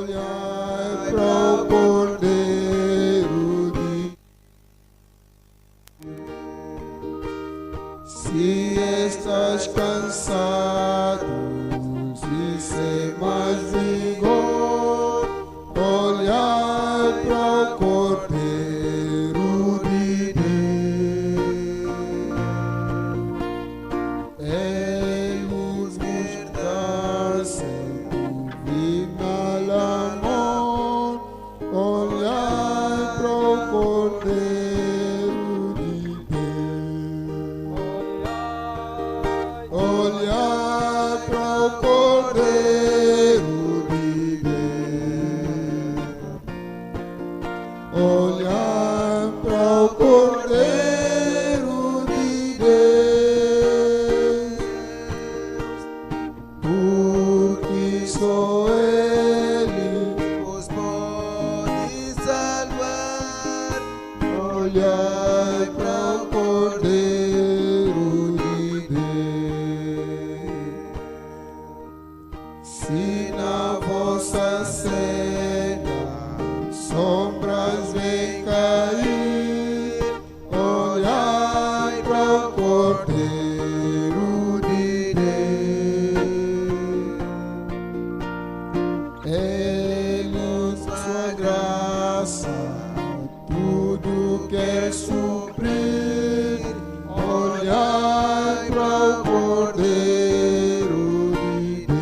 olhai para o Cordeiro de... Se estás cansado e sem mais vigor, olhai para o Cordeiro de Deus. Ele nos dá sempre final amor, olhai para o Cordeiro de Deus. Olhai para o Cordeiro de Deus. Olhai para o Cordeiro de Deus. Porque só Ele os pode salvar. Olhai para o Cordeiro de Deus. Se na vossa senda sombras vêm cair, olhai para o Cordeiro de Deus. Ele, sua graça, tudo quer suprir. Olhai para o Cordeiro de Deus.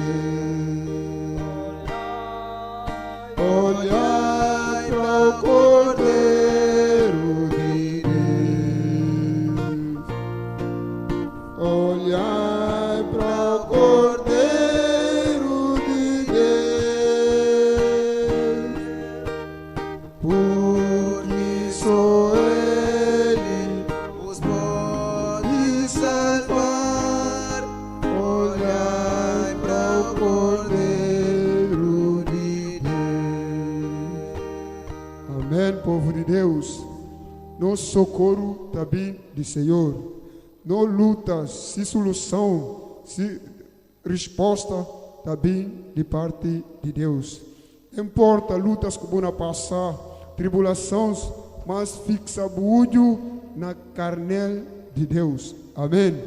Olhai para o Cordeiro de Deus. Olhai para o Cordeiro de Deus. Porque só Ele os pode salvar. Olhai para o Cordeiro de Deus. Amém, povo de Deus. Nosso socorro também do Senhor. Não lutas, se solução, se resposta também de parte de Deus. Não importa lutas que vão passar, tribulações, mas fixa o olho na carnel de Deus. Amém.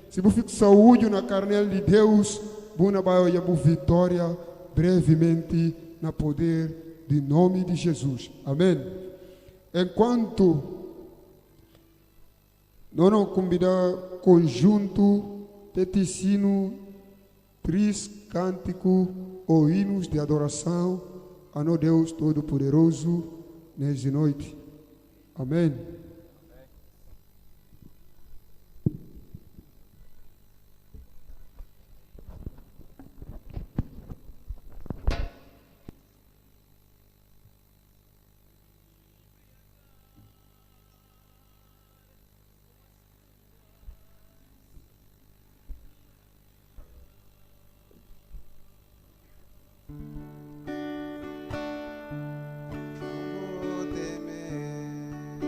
Se você fixa o olho na carnel de Deus, você vai ter vitória brevemente no poder do nome de Jesus. Amém. Enquanto nós convidar conjunto de ensino, três cânticos ou hinos de adoração a nosso Deus Todo-Poderoso nesta noite. Amém. Vou temer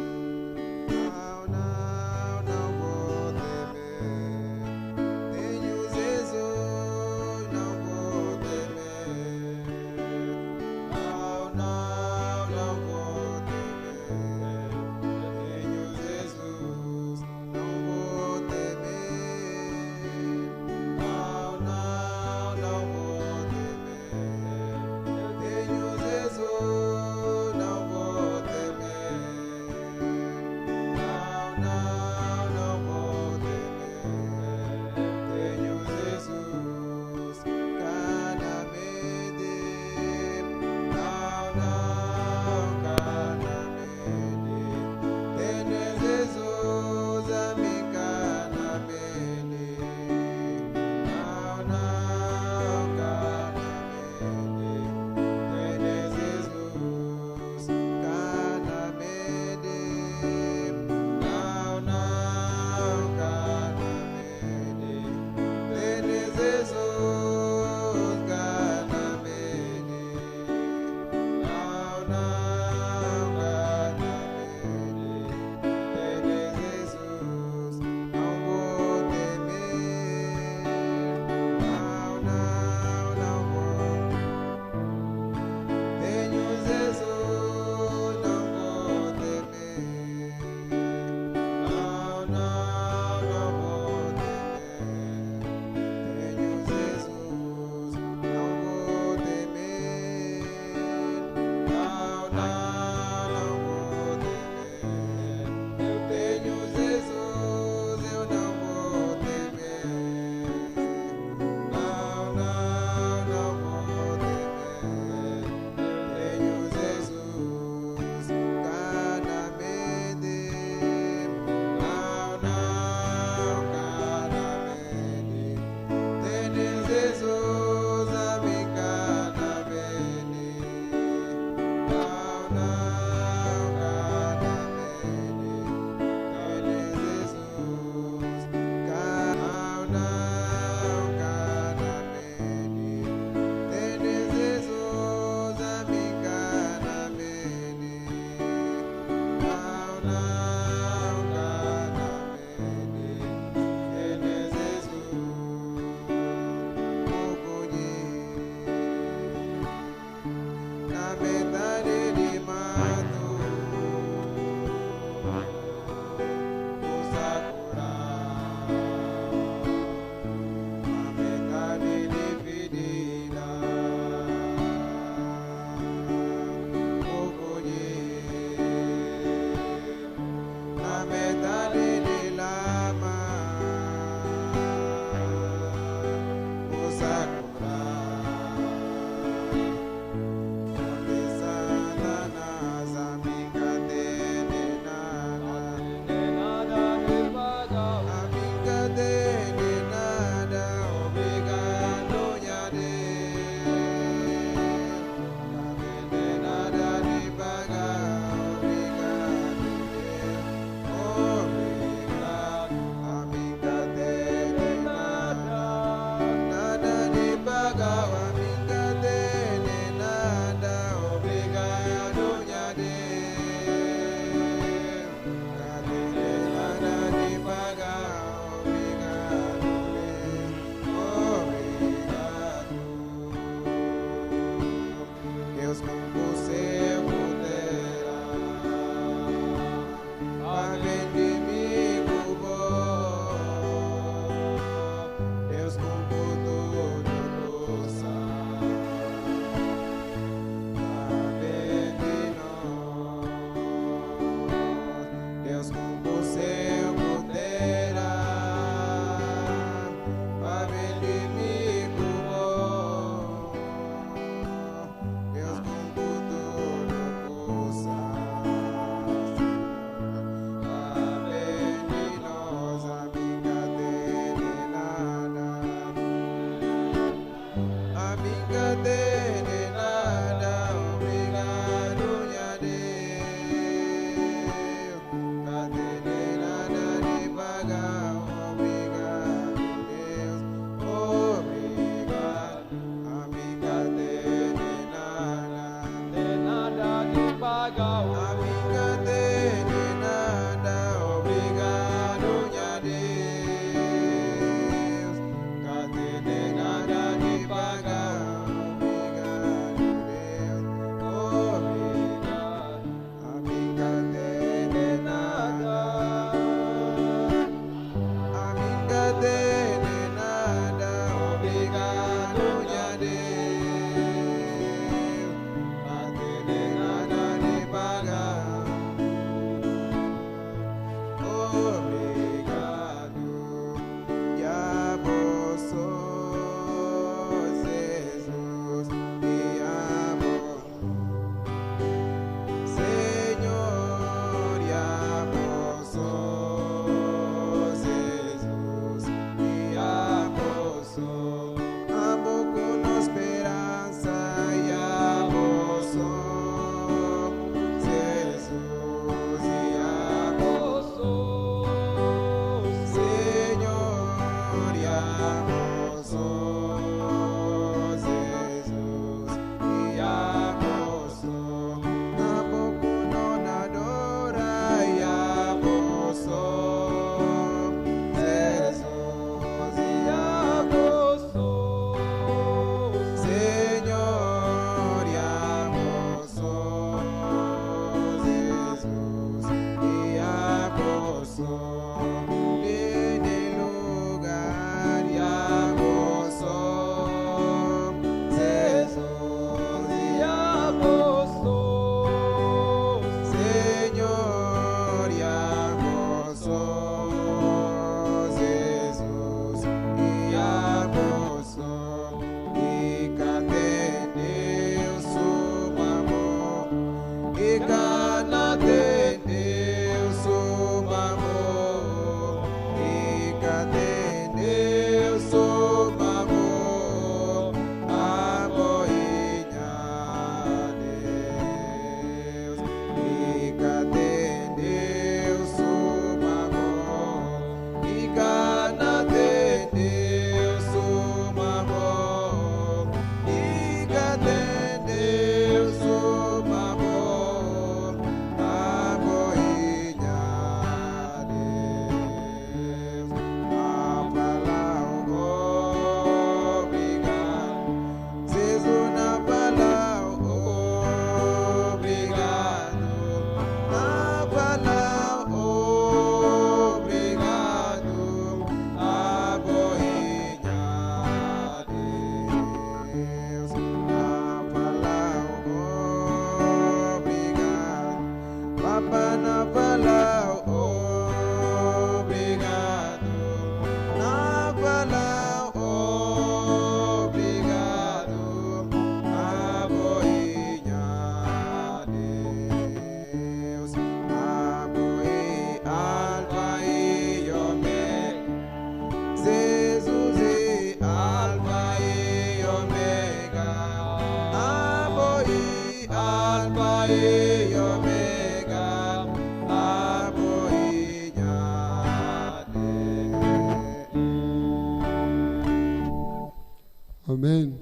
Amém.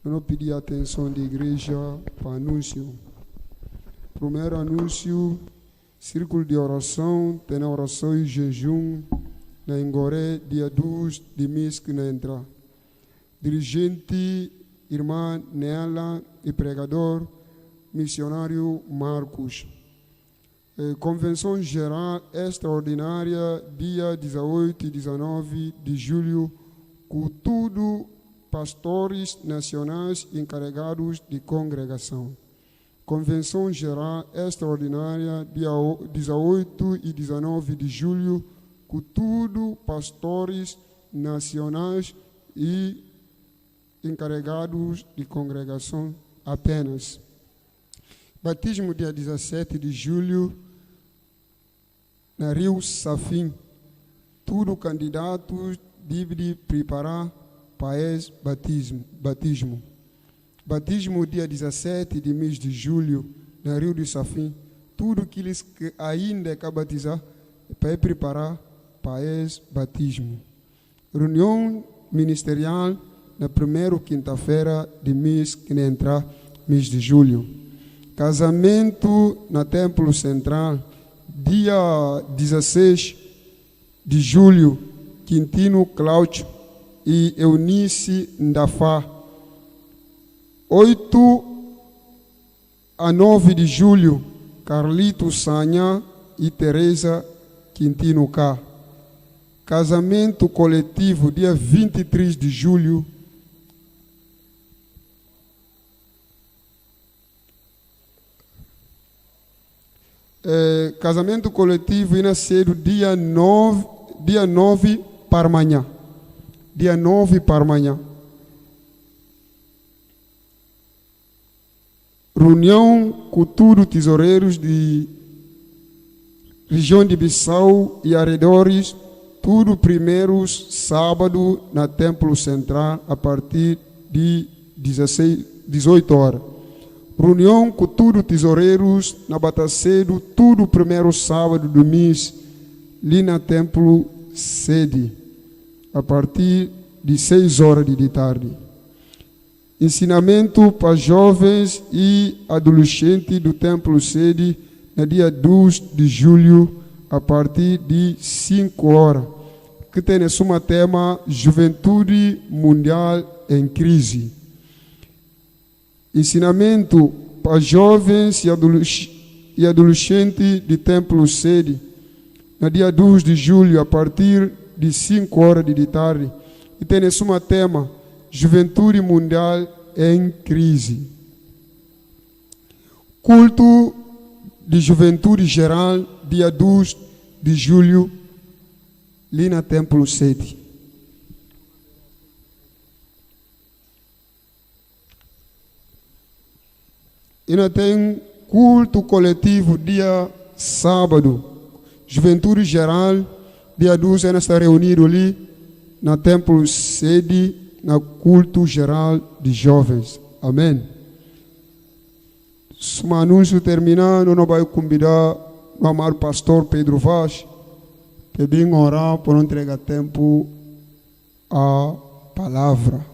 Eu não pedi a atenção da igreja para anúncio. Primeiro anúncio, círculo de oração, tem a oração e jejum, na Engoré, dia 2 de mês que não entra. Dirigente, irmã Neala e pregador, missionário Marcos. Convenção geral extraordinária, dia 18 e 19 de julho, com tudo pastores nacionais encarregados de congregação. Convenção geral extraordinária, dia 18 e 19 de julho, com tudo pastores nacionais e encarregados de congregação apenas. Batismo dia 17 de julho, na Rio Safim. Tudo candidato deve preparar para esse batismo. Batismo dia 17 de mês de julho, na Rio de Safim. Tudo aqueles que ainda quer batizar, para preparar para esse batismo. Reunião ministerial na primeira quinta-feira de mês que entra, mês de julho. Casamento na Templo Central, dia 16 de julho, Quintino Cláudio e Eunice Ndafá. 8 a 9 de julho, Carlito Sanha e Teresa Quintino K. Casamento coletivo, dia 23 de julho, casamento coletivo e nascedo dia 9 para amanhã. Dia 9 para amanhã. Reunião com todos os tesoureiros de região de Bissau e arredores, tudo primeiros sábado na Templo Central a partir de 18 horas. Reunião com todos os tesoureiros na Batacedo, tudo primeiro sábado do mês, ali na Templo Sede, a partir de 6 horas de tarde. Ensinamento para jovens e adolescentes do Templo Sede, no dia 2 de julho, a partir de 5 horas, que tem como tema Juventude Mundial em Crise. Ensinamento para jovens e adolescentes de Templo Sede, no dia 2 de julho, a partir de 5 horas de tarde, e tem como tema Juventude Mundial em Crise. Culto de Juventude Geral, dia 2 de julho, ali na Templo Sede. E ainda tem culto coletivo, dia sábado. Juventude Geral, dia 2, ainda está reunido ali na Templo Sede, na culto geral de jovens. Amém. Se o anúncio terminar, nós vamos convidar o amado pastor Pedro Vaz, que vem orar por não entregar tempo à palavra.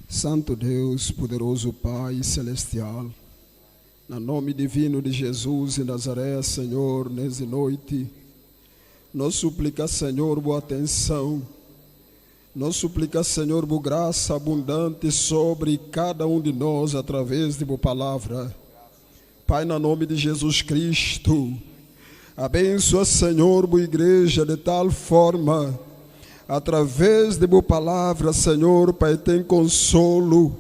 Santo Deus, poderoso Pai celestial, no nome divino de Jesus de Nazaré, Senhor, nessa noite, nós suplica, Senhor, boa atenção, nós suplica, Senhor, boa graça abundante sobre cada um de nós através de boa palavra. Pai, no nome de Jesus Cristo, abençoa, Senhor, boa igreja de tal forma, através de boa palavra, Senhor, Pai, tem consolo,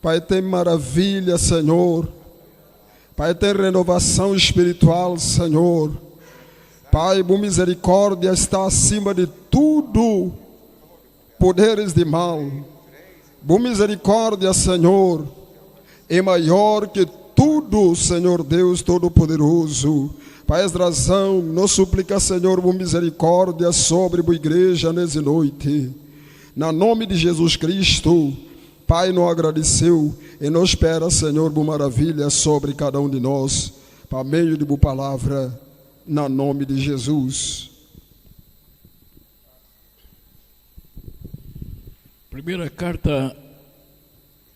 Pai, tem maravilha, Senhor, Pai, tem renovação espiritual, Senhor. Pai, boa misericórdia está acima de tudo, poderes de mal. Boa misericórdia, Senhor, é maior que tudo, Senhor Deus Todo-Poderoso. Pai, esta razão, nós suplica, Senhor, boa misericórdia sobre a igreja nessa noite. No nome de Jesus Cristo, Pai, nos agradeceu e nos espera, Senhor, boa maravilha sobre cada um de nós, para meio de boa palavra, no nome de Jesus. Primeira carta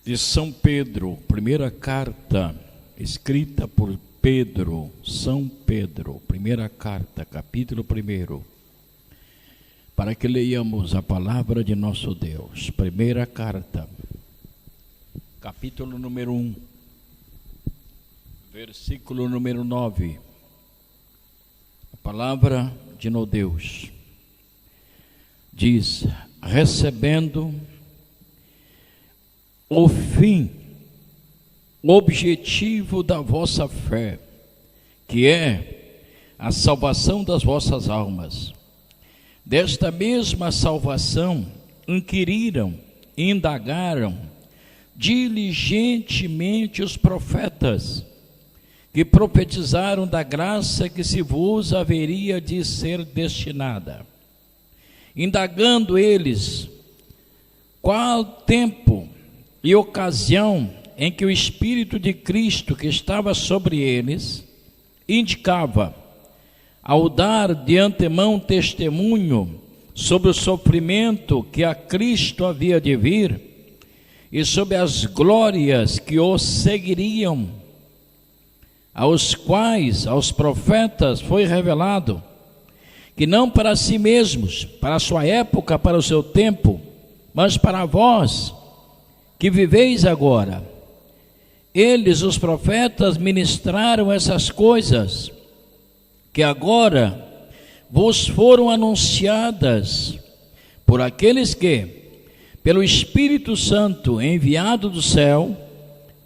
de São Pedro, primeira carta escrita por Pedro, São Pedro, primeira carta, capítulo 1, para que leiamos a palavra de nosso Deus. Primeira carta, capítulo número 1, versículo número 9. A palavra de nosso Deus diz: recebendo o fim, o objetivo da vossa fé, que é a salvação das vossas almas. Desta mesma salvação inquiriram, indagaram diligentemente os profetas, que profetizaram da graça que se vos haveria de ser destinada. indagando eles qual tempo e ocasião em que o Espírito de Cristo que estava sobre eles indicava, ao dar de antemão testemunho sobre o sofrimento que a Cristo havia de vir e sobre as glórias que o seguiriam, aos quais, aos profetas, foi revelado que não para si mesmos, para a sua época, para o seu tempo, mas para vós que viveis agora. Eles, os profetas, ministraram essas coisas que agora vos foram anunciadas por aqueles que, pelo Espírito Santo enviado do céu,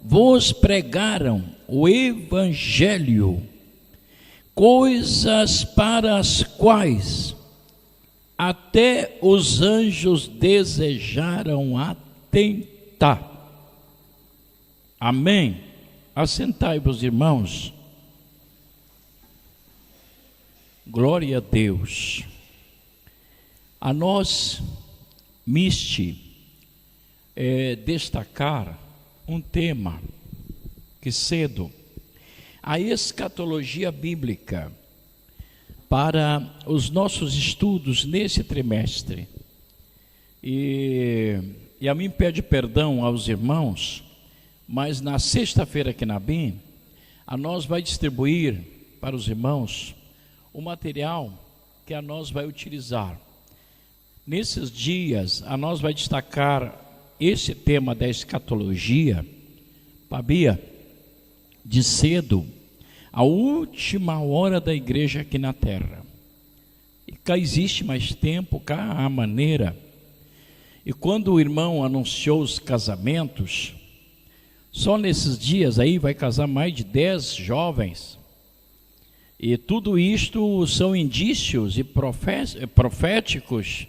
vos pregaram o Evangelho, coisas para as quais até os anjos desejaram atentar. Amém? Assentai-vos, irmãos. Glória a Deus. A nós, destacar um tema que cedo, a escatologia bíblica, para os nossos estudos nesse trimestre. E a mim pede perdão aos irmãos, mas na sexta-feira aqui na BIM, a nós vai distribuir para os irmãos o material que a nós vai utilizar. Nesses dias, a nós vai destacar esse tema da escatologia, Pabia, de cedo, a última hora da igreja aqui na terra. E cá existe mais tempo, cá há maneira. E quando o irmão anunciou os casamentos, só nesses dias aí vai casar mais de 10 jovens. E tudo isto são indícios e proféticos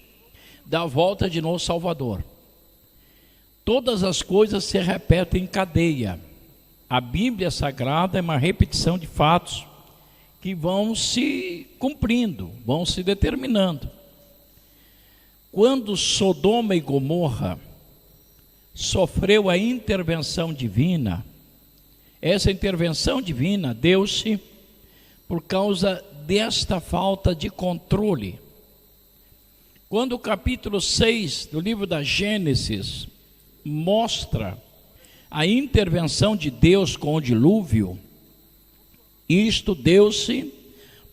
da volta de nosso Salvador. Todas as coisas se repetem em cadeia. A Bíblia Sagrada é uma repetição de fatos que vão se cumprindo, vão se determinando. Quando Sodoma e Gomorra sofreu a intervenção divina, essa intervenção divina deu-se por causa desta falta de controle. Quando o capítulo 6 do livro da Gênesis mostra a intervenção de Deus com o dilúvio, isto deu-se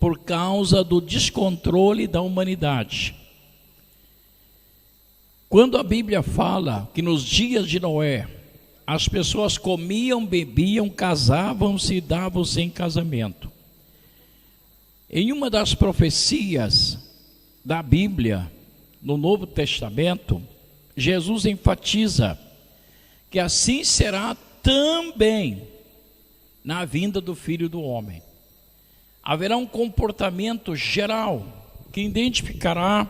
por causa do descontrole da humanidade. Quando a Bíblia fala que nos dias de Noé, as pessoas comiam, bebiam, casavam-se e davam-se em casamento. Em uma das profecias da Bíblia, no Novo Testamento, Jesus enfatiza que assim será também na vinda do Filho do Homem. Haverá um comportamento geral que identificará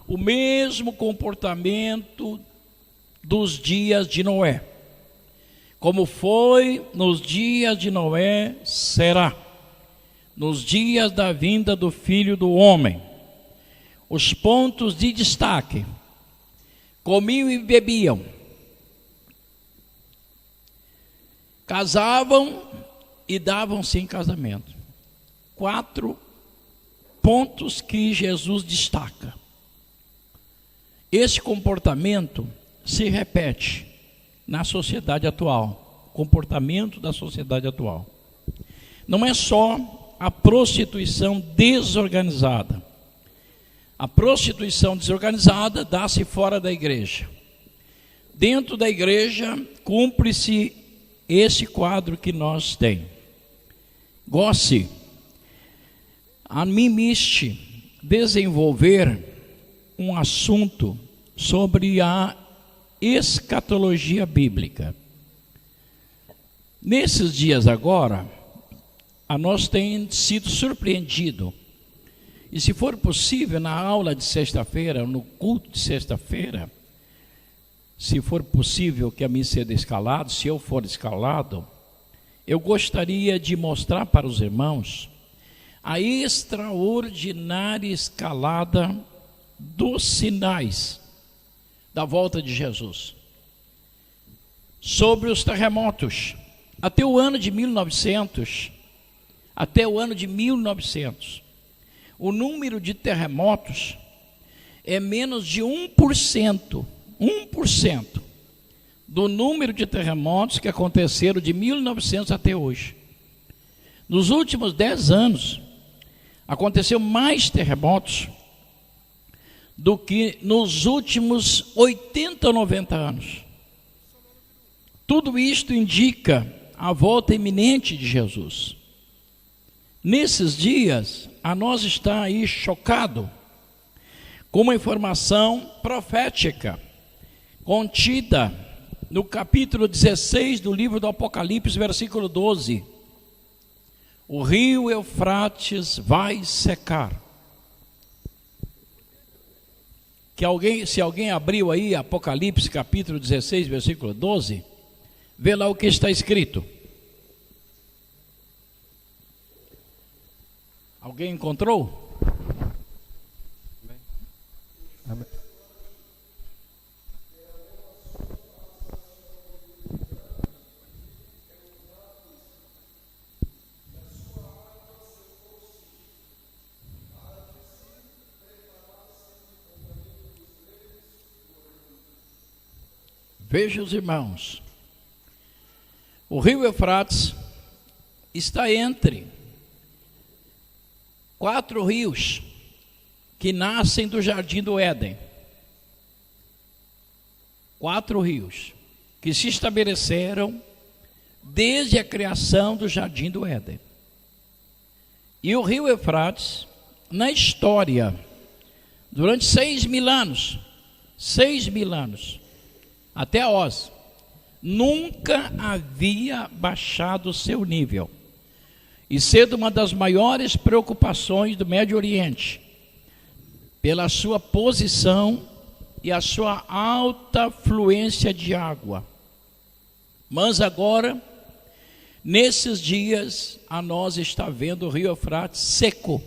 o mesmo comportamento dos dias de Noé. Como foi nos dias de Noé, será nos dias da vinda do Filho do Homem. Os pontos de destaque: comiam e bebiam, casavam e davam-se em casamento. 4 pontos que Jesus destaca. Esse comportamento se repete na sociedade atual, comportamento da sociedade atual. Não é só a prostituição desorganizada. A prostituição desorganizada dá-se fora da igreja. Dentro da igreja, cumpre-se esse quadro que nós temos. Goste, a mim desenvolver um assunto sobre a escatologia bíblica. Nesses dias agora, a nós tem sido surpreendido. E se for possível, na aula de sexta-feira, no culto de sexta-feira, se for possível que a mim seja escalado, se eu for escalado, eu gostaria de mostrar para os irmãos a extraordinária escalada dos sinais da volta de Jesus. Sobre os terremotos, até o ano de 1900, o número de terremotos é menos de 1% do número de terremotos que aconteceram de 1900 até hoje. Nos últimos 10 anos, aconteceu mais terremotos do que nos últimos 80 ou 90 anos. Tudo isto indica a volta iminente de Jesus. Nesses dias, a nós está aí chocado com uma informação profética contida no capítulo 16 do livro do Apocalipse, versículo 12. O rio Eufrates vai secar. Se alguém abriu aí Apocalipse capítulo 16, versículo 12, vê lá o que está escrito. Alguém encontrou? Amém. Veja os irmãos, o rio Eufrates está entre 4 rios que nascem do Jardim do Éden. 4 rios que se estabeleceram desde a criação do Jardim do Éden. E o rio Eufrates, na história, durante 6.000 anos, até Oz, nunca havia baixado seu nível, e sendo uma das maiores preocupações do Médio Oriente, pela sua posição e a sua alta fluência de água. Mas agora, nesses dias, a nós está vendo o rio Eufrates seco.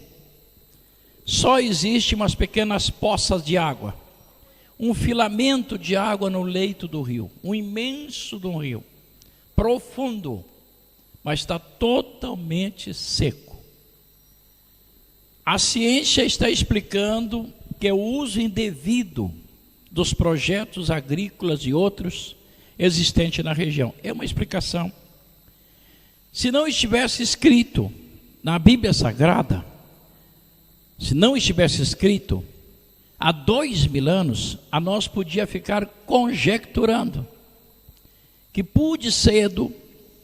Só existem umas pequenas poças de água, um filamento de água no leito do rio, um imenso do rio, profundo, mas está totalmente seco. A ciência está explicando que é o uso indevido dos projetos agrícolas e outros existentes na região. É uma explicação. Se não estivesse escrito na Bíblia Sagrada, há 2.000 anos, a nós podia ficar conjecturando que pode ser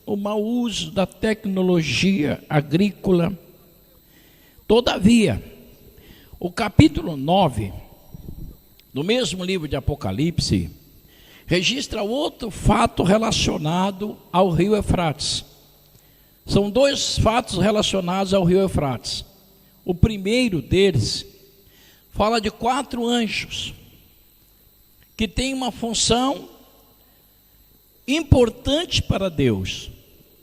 o mau uso da tecnologia agrícola. Todavia, o capítulo 9 do mesmo livro de Apocalipse registra outro fato relacionado ao rio Eufrates. São 2 fatos relacionados ao rio Eufrates. O primeiro deles fala de 4 anjos que têm uma função importante para Deus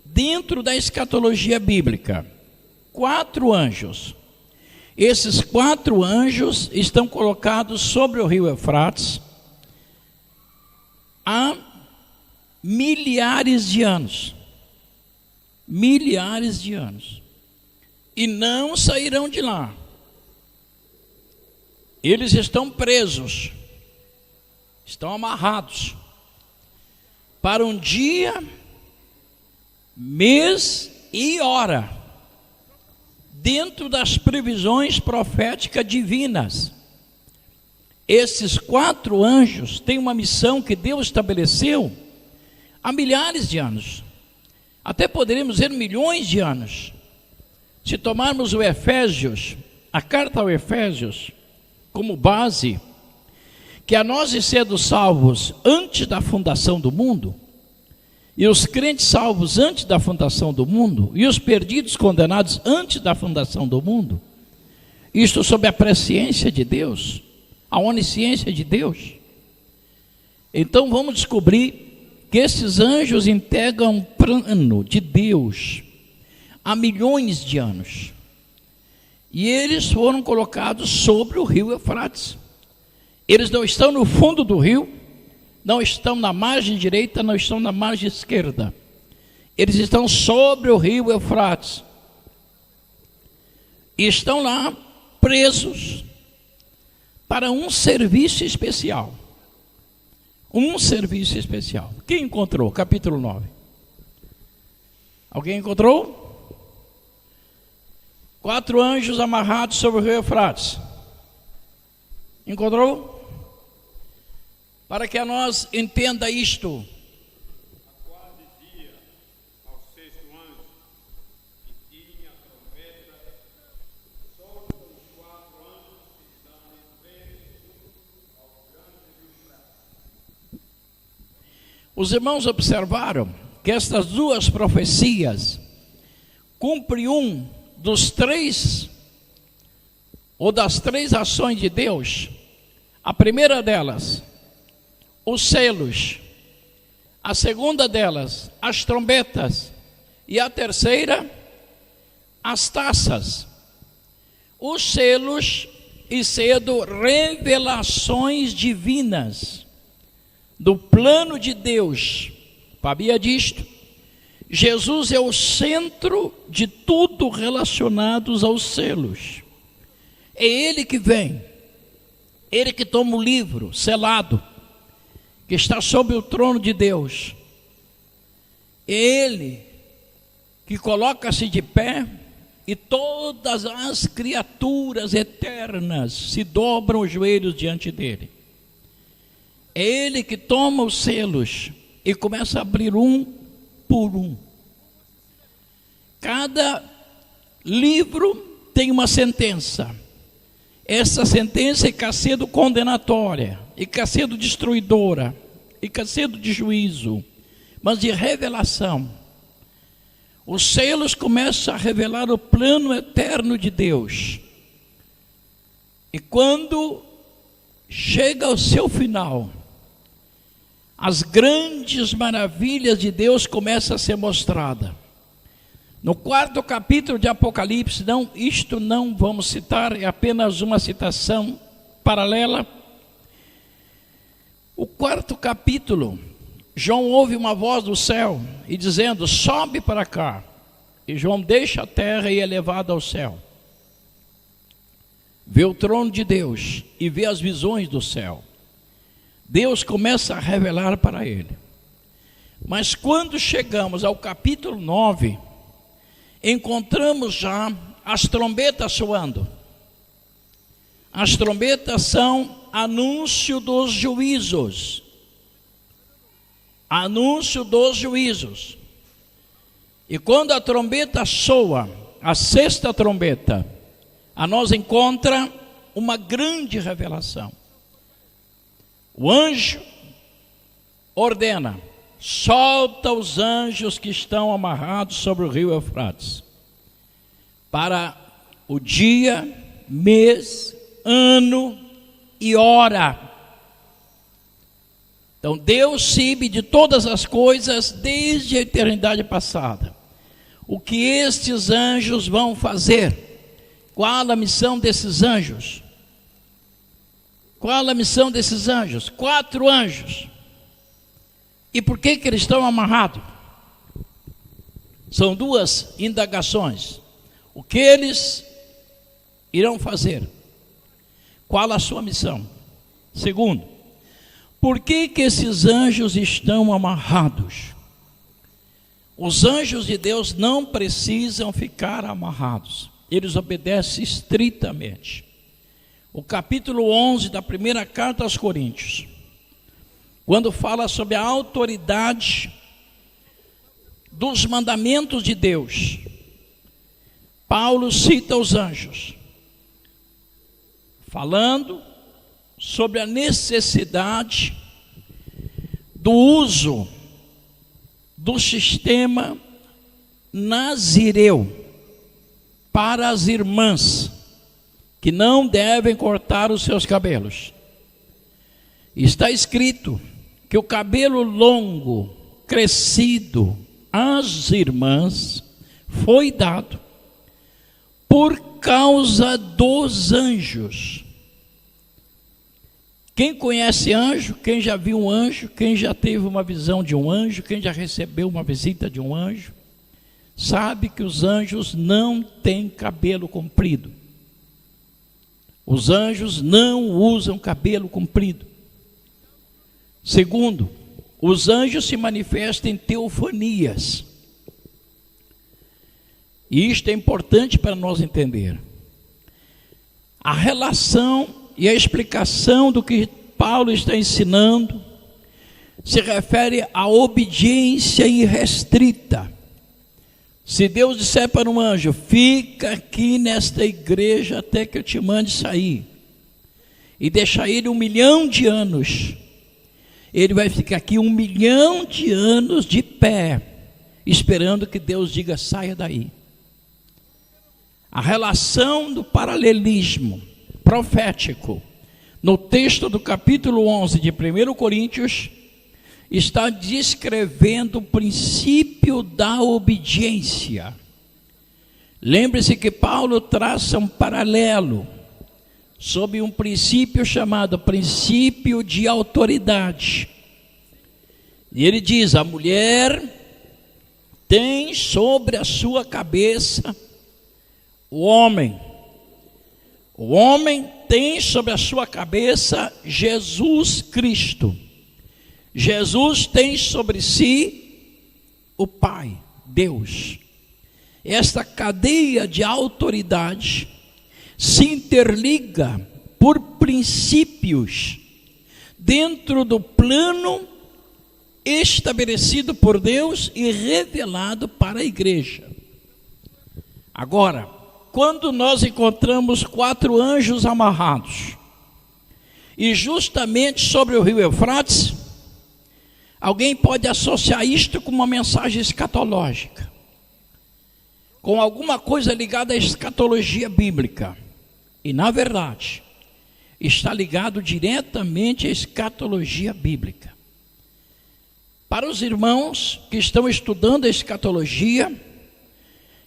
dentro da escatologia bíblica. 4 anjos. Esses 4 anjos estão colocados sobre o rio Eufrates há milhares de anos. E não sairão de lá. Eles estão presos, estão amarrados para um dia, mês e hora, dentro das previsões proféticas divinas. Esses 4 anjos têm uma missão que Deus estabeleceu há milhares de anos, até poderíamos dizer milhões de anos. Se tomarmos o Efésios, a carta ao Efésios, como base, que a nós sendo salvos antes da fundação do mundo, e os crentes salvos antes da fundação do mundo, e os perdidos condenados antes da fundação do mundo, isto sob a presciência de Deus, a onisciência de Deus. Então vamos descobrir que esses anjos integram um plano de Deus há milhões de anos. E eles foram colocados sobre o rio Eufrates. Eles não estão no fundo do rio, não estão na margem direita, não estão na margem esquerda. Eles estão sobre o rio Eufrates. E estão lá presos para um serviço especial. Um serviço especial. Quem encontrou? Capítulo 9. Alguém encontrou? 4 anjos amarrados sobre o rio Eufrates. Encontrou? Para que a nós entenda isto. A quarta dia ao 6º anjo, e tinha a trombeta, solta os 4 anjos que estão em frente ao grande Eufrates. Os irmãos observaram que estas 2 profecias cumprem um dos 3, ou das 3 ações de Deus. A primeira delas, os selos. A segunda delas, as trombetas. E a terceira, as taças. Os selos e sendo revelações divinas do plano de Deus. Sabia disto? Jesus é o centro de tudo relacionado aos selos. É Ele que vem, Ele que toma o livro selado, que está sobre o trono de Deus. É Ele que coloca-se de pé e todas as criaturas eternas se dobram os joelhos diante dele. É Ele que toma os selos e começa a abrir um por um. Cada livro tem uma sentença. Essa sentença é sendo condenatória, e sendo destruidora, e sendo de juízo, mas de revelação. Os selos começam a revelar o plano eterno de Deus. E quando chega ao seu final, as grandes maravilhas de Deus começam a ser mostradas. No 4º capítulo de Apocalipse, isto não vamos citar, é apenas uma citação paralela. O 4º capítulo, João ouve uma voz do céu e dizendo: sobe para cá. E João deixa a terra e é levado ao céu. Vê o trono de Deus e vê as visões do céu. Deus começa a revelar para ele. Mas quando chegamos ao capítulo 9, encontramos já as trombetas soando. As trombetas são anúncio dos juízos. Anúncio dos juízos. E quando a trombeta soa, a 6ª trombeta, a nós encontra uma grande revelação. O anjo ordena: solta os anjos que estão amarrados sobre o rio Eufrates, para o dia, mês, ano e hora. Então Deus sabe de todas as coisas desde a eternidade passada. O que estes anjos vão fazer? Qual a missão desses anjos? Qual a missão desses anjos? 4 anjos. E por que eles estão amarrados? São 2 indagações. O que eles irão fazer? Qual a sua missão? Segundo, por que esses anjos estão amarrados? Os anjos de Deus não precisam ficar amarrados. Eles obedecem estritamente. O capítulo 11 da primeira carta aos Coríntios, quando fala sobre a autoridade dos mandamentos de Deus, Paulo cita os anjos, falando sobre a necessidade do uso do sistema nazireu para as irmãs que não devem cortar os seus cabelos. Está escrito que o cabelo longo, crescido às irmãs foi dado por causa dos anjos. Quem conhece anjo, quem já viu um anjo, quem já teve uma visão de um anjo, quem já recebeu uma visita de um anjo, sabe que os anjos não têm cabelo comprido. Os anjos não usam cabelo comprido. Segundo, os anjos se manifestam em teofanias. E isto é importante para nós entender. A relação e a explicação do que Paulo está ensinando se refere à obediência irrestrita. Se Deus disser para um anjo, fica aqui nesta igreja até que eu te mande sair, e deixar ele 1 milhão de anos, ele vai ficar aqui 1 milhão de anos de pé, esperando que Deus diga, saia daí. A relação do paralelismo profético, no texto do capítulo 11 de 1 Coríntios, está descrevendo o princípio da obediência. Lembre-se que Paulo traça um paralelo sobre um princípio chamado princípio de autoridade. E ele diz, a mulher tem sobre a sua cabeça o homem tem sobre a sua cabeça Jesus Cristo. Jesus tem sobre si o Pai, Deus. Esta cadeia de autoridade se interliga por princípios dentro do plano estabelecido por Deus e revelado para a igreja. Agora, quando nós encontramos 4 anjos amarrados, e justamente sobre o rio Eufrates, alguém pode associar isto com uma mensagem escatológica, com alguma coisa ligada à escatologia bíblica. E na verdade, está ligado diretamente à escatologia bíblica. Para os irmãos que estão estudando a escatologia,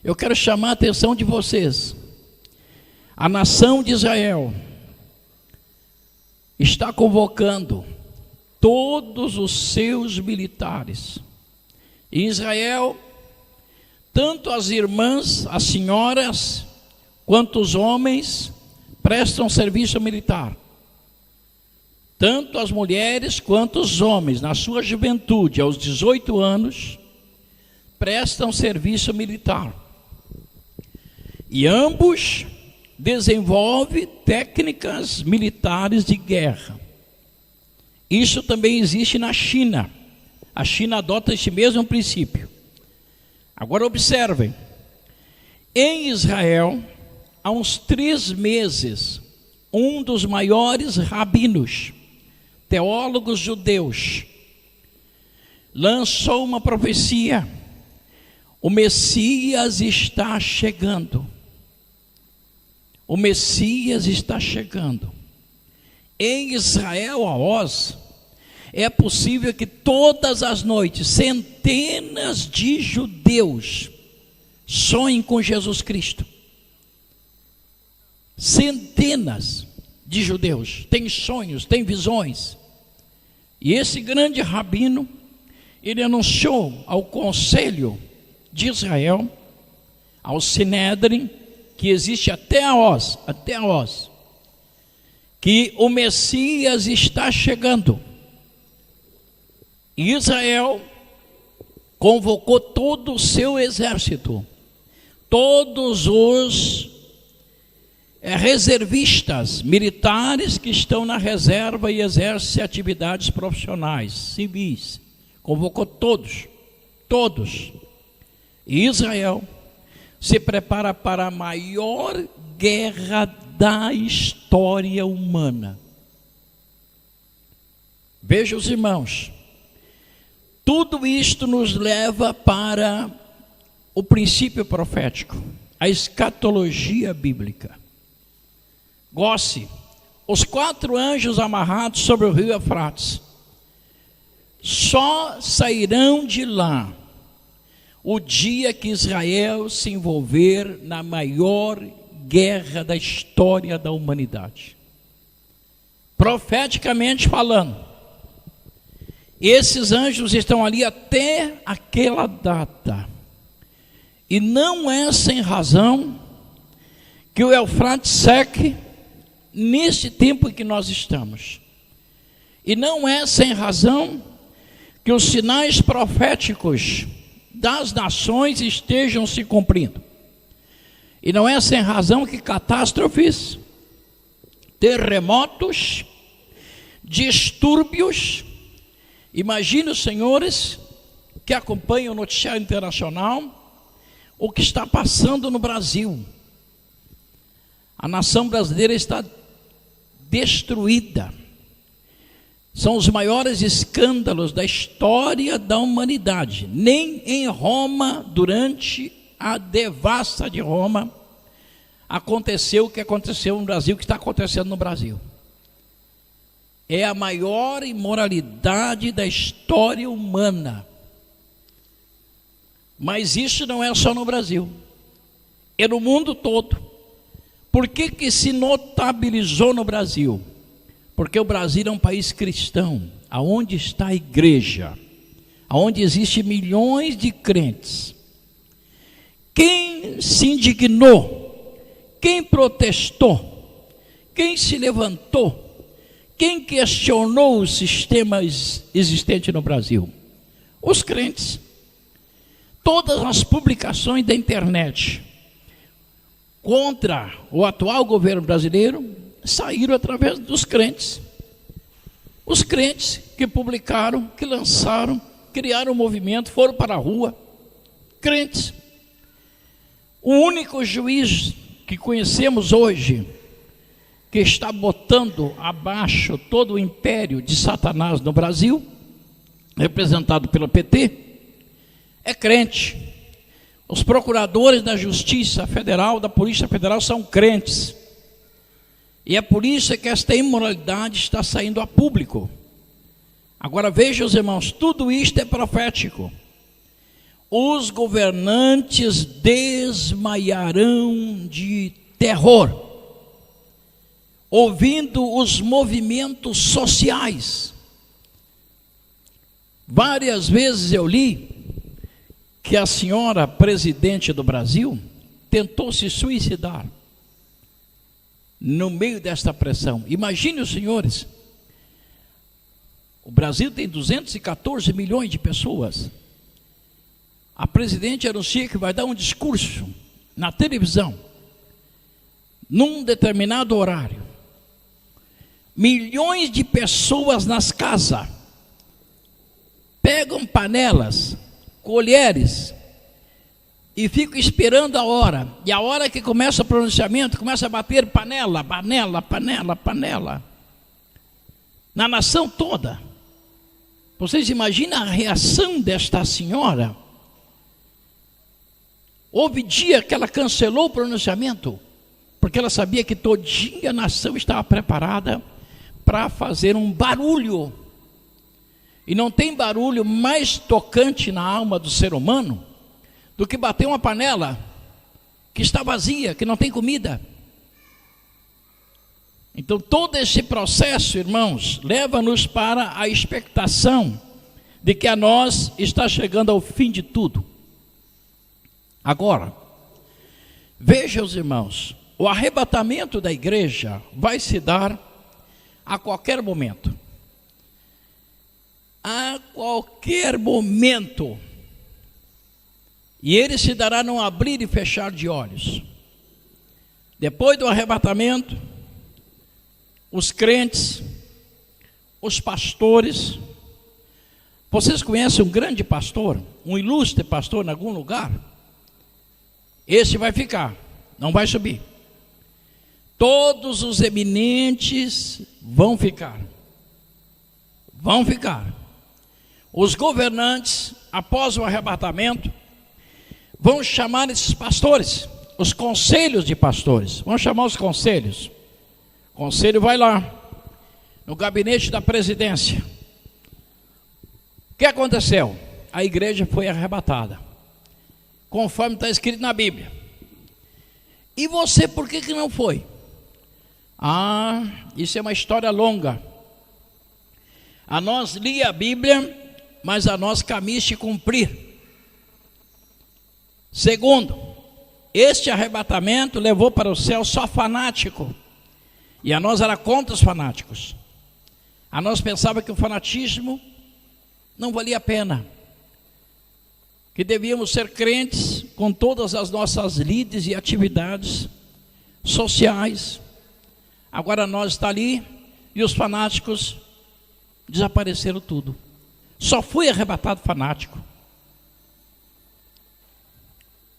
eu quero chamar a atenção de vocês. A nação de Israel está convocando todos os seus militares. Em Israel, tanto as irmãs, as senhoras, quanto os homens prestam serviço militar. Tanto as mulheres quanto os homens, na sua juventude, aos 18 anos, prestam serviço militar. E ambos desenvolvem técnicas militares de guerra. Isso também existe na China. A China adota este mesmo princípio. Agora observem, em Israel, há uns 3 meses, um dos maiores rabinos, teólogos judeus, lançou uma profecia: o Messias está chegando. O Messias está chegando. Em Israel, Aoz, é possível que todas as noites centenas de judeus sonhem com Jesus Cristo. Centenas de judeus têm sonhos, têm visões. E esse grande rabino, ele anunciou ao conselho de Israel, ao Sinédrio, que existe até Aoz, que o Messias está chegando. E Israel convocou todo o seu exército, todos os reservistas militares que estão na reserva e exercem atividades profissionais, civis, convocou todos. E Israel se prepara para a maior guerra da história humana. Veja os irmãos, tudo isto nos leva para o princípio profético, a escatologia bíblica. Gosse, os 4 anjos amarrados sobre o rio Eufrates só sairão de lá o dia que Israel se envolver na maior guerra da história da humanidade. profeticamente falando. Esses anjos estão ali até aquela data. E não é sem razão que o Eufrates seque neste tempo em que nós estamos. E não é sem razão que os sinais proféticos das nações estejam se cumprindo. E não é sem razão que catástrofes, terremotos, distúrbios, imagine os senhores que acompanham o noticiário internacional, o que está passando no Brasil. A nação brasileira está destruída. São os maiores escândalos da história da humanidade. Nem em Roma, durante a devassa de Roma, aconteceu o que aconteceu no Brasil, o que está acontecendo no Brasil. É a maior imoralidade da história humana. Mas isso não é só no Brasil, é no mundo todo. Por que que se notabilizou no Brasil? Porque o Brasil é um país cristão, aonde está a igreja, aonde existem milhões de crentes. Quem se indignou, quem protestou, quem se levantou, quem questionou o sistema existente no Brasil? Os crentes. Todas as publicações da internet contra o atual governo brasileiro saíram através dos crentes. Os crentes que publicaram, que lançaram, criaram um movimento, foram para a rua. Crentes. O único juiz que conhecemos hoje, que está botando abaixo todo o império de Satanás no Brasil, representado pela PT, é crente. Os procuradores da Justiça Federal, da Polícia Federal, são crentes. E é por isso que esta imoralidade está saindo a público. Agora vejam, os irmãos, tudo isto é profético. Os governantes desmaiarão de terror, ouvindo os movimentos sociais. Várias vezes eu li que a senhora presidente do Brasil tentou se suicidar no meio desta pressão. Imagine os senhores, o Brasil tem 214 milhões de pessoas. A presidente anuncia que vai dar um discurso na televisão, num determinado horário. Milhões de pessoas nas casas pegam panelas, colheres e ficam esperando a hora. E a hora que começa o pronunciamento, começa a bater panela, panela, panela, panela. Na nação toda. Vocês imaginam a reação desta senhora? Houve dia que ela cancelou o pronunciamento, porque ela sabia que todinha a nação estava preparada para fazer um barulho. E não tem barulho mais tocante na alma do ser humano do que bater uma panela que está vazia, que não tem comida. Então todo esse processo, irmãos, leva-nos para a expectação de que a nós está chegando ao fim de tudo. Agora, veja os irmãos, o arrebatamento da igreja vai se dar a qualquer momento. A qualquer momento. E ele se dará num abrir e fechar de olhos. Depois do arrebatamento, os crentes, os pastores. Vocês conhecem um grande pastor, um ilustre pastor em algum lugar? Esse vai ficar, não vai subir. Todos os eminentes vão ficar. Vão ficar. Os governantes, após o arrebatamento, vão chamar esses pastores, os conselhos de pastores. Vão chamar os conselhos. O conselho vai lá, no gabinete da presidência. O que aconteceu? A igreja foi arrebatada, conforme está escrito na Bíblia. E você, por que não foi? Isso é uma história longa. A nós lia a Bíblia, mas a nós caminhamos cumprir. Segundo, este arrebatamento levou para o céu só fanático. E a nós era contra os fanáticos. A nós pensava que o fanatismo não valia a pena. Que devíamos ser crentes com todas as nossas lides e atividades sociais. Agora nós está ali e os fanáticos desapareceram tudo. Só foi arrebatado fanático.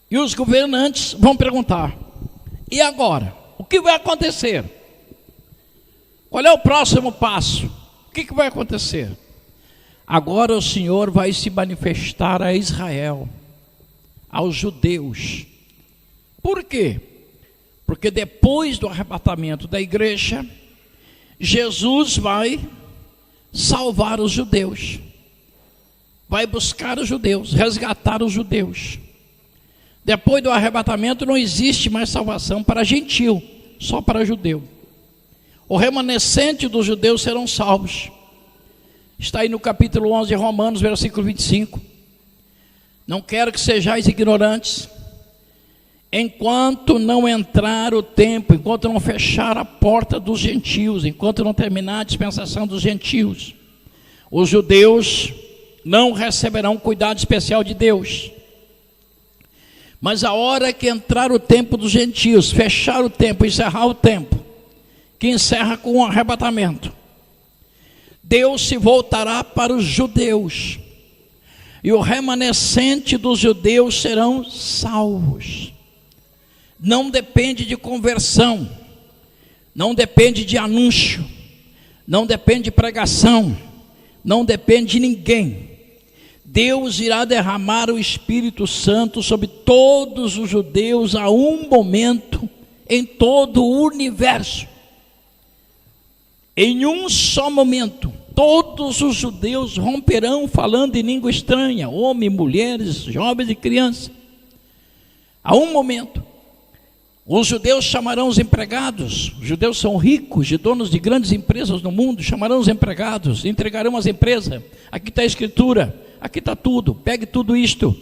E os governantes vão perguntar: e agora? O que vai acontecer? Qual é o próximo passo? O que vai acontecer? Agora o Senhor vai se manifestar a Israel, aos judeus. Por quê? Porque depois do arrebatamento da igreja, Jesus vai salvar os judeus, vai buscar os judeus, resgatar os judeus. Depois do arrebatamento não existe mais salvação para gentil, só para judeu. O remanescente dos judeus serão salvos. Está aí no capítulo 11 de Romanos, versículo 25. Não quero que sejais ignorantes, enquanto não entrar o tempo, enquanto não fechar a porta dos gentios, enquanto não terminar a dispensação dos gentios, os judeus não receberão cuidado especial de Deus. Mas a hora que entrar o tempo dos gentios, fechar o tempo, encerrar o tempo, que encerra com o arrebatamento, Deus se voltará para os judeus, e o remanescente dos judeus serão salvos. Não depende de conversão, não depende de anúncio, não depende de pregação, não depende de ninguém. Deus irá derramar o Espírito Santo sobre todos os judeus a um momento, em todo o universo. Em um só momento, todos os judeus romperão falando em língua estranha, homens, mulheres, jovens e crianças. A um momento, os judeus chamarão os empregados. Os judeus são ricos e donos de grandes empresas no mundo. Chamarão os empregados, entregarão as empresas. Aqui está a escritura, aqui está tudo, pegue tudo isto.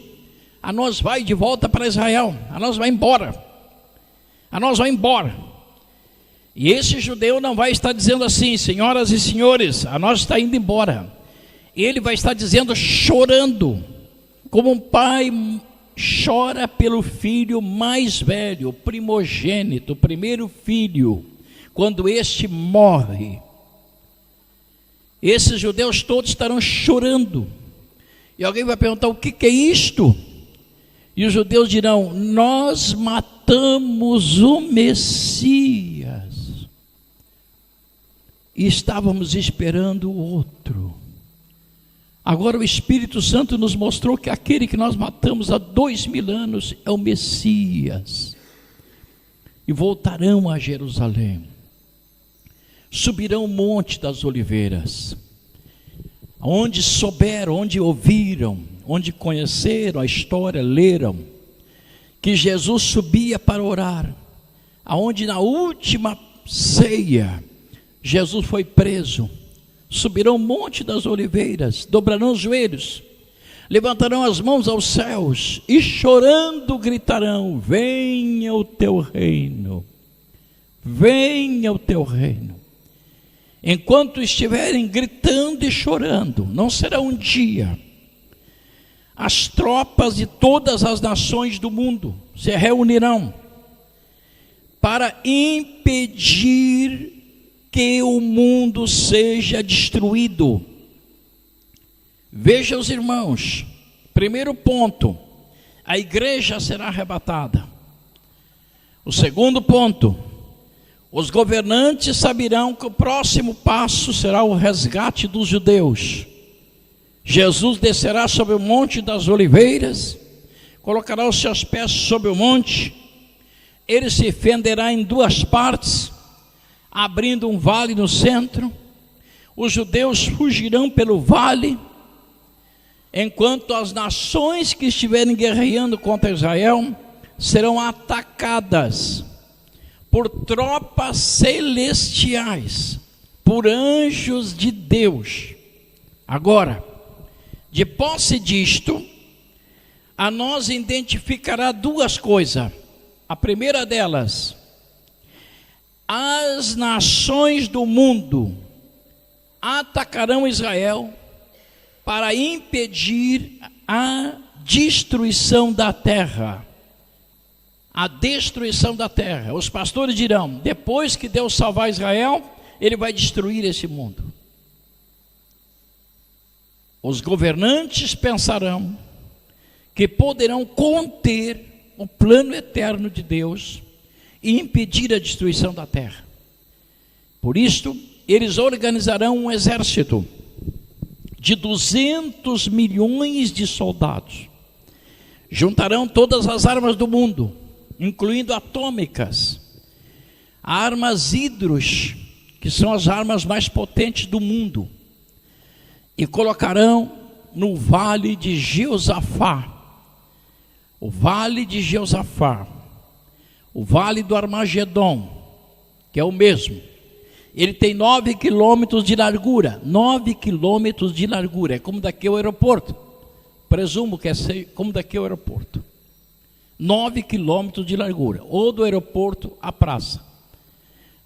A nós vai de volta para Israel, a nós vai embora. A nós vai embora. E esse judeu não vai estar dizendo assim: senhoras e senhores, a nós está indo embora. Ele vai estar dizendo, chorando, como um pai chora pelo filho mais velho, primogênito, o primeiro filho, quando este morre. Esses judeus todos estarão chorando. E alguém vai perguntar: o que é isto? E os judeus dirão: nós matamos o Messias e estávamos esperando o outro. Agora o Espírito Santo nos mostrou que aquele que nós matamos há 2000 anos é o Messias. E voltarão a Jerusalém, subirão o Monte das Oliveiras, onde souberam, onde ouviram, onde conheceram a história, leram, que Jesus subia para orar, aonde na última ceia, Jesus foi preso. Subirão o Monte das Oliveiras, dobrarão os joelhos, levantarão as mãos aos céus e chorando gritarão: venha o teu reino, venha o teu reino. Enquanto estiverem gritando e chorando, não será um dia, as tropas de todas as nações do mundo se reunirão para impedir que o mundo seja destruído. Veja os irmãos, primeiro ponto, a igreja será arrebatada. O segundo ponto, os governantes saberão que o próximo passo será o resgate dos judeus. Jesus descerá sobre o Monte das Oliveiras, colocará os seus pés sobre o monte, ele se fenderá em duas partes, abrindo um vale no centro. Os judeus fugirão pelo vale, enquanto as nações que estiverem guerreando contra Israel serão atacadas por tropas celestiais, por anjos de Deus. Agora, de posse disto, a nós identificará duas coisas. A primeira delas, as nações do mundo atacarão Israel para impedir a destruição da terra. A destruição da terra. Os pastores dirão: depois que Deus salvar Israel, Ele vai destruir esse mundo. Os governantes pensarão que poderão conter o plano eterno de Deus e impedir a destruição da terra. Por isto, eles organizarão um exército de 200 milhões de soldados. Juntarão todas as armas do mundo, incluindo atômicas, armas hidros, que são as armas mais potentes do mundo, e colocarão no vale de Jeosafá, o vale de Jeosafá, o vale do Armagedon, que é o mesmo. Ele tem 9 quilômetros de largura, 9 quilômetros de largura, é como daqui ao aeroporto, presumo que é como daqui ao aeroporto, 9 quilômetros de largura, ou do aeroporto à praça,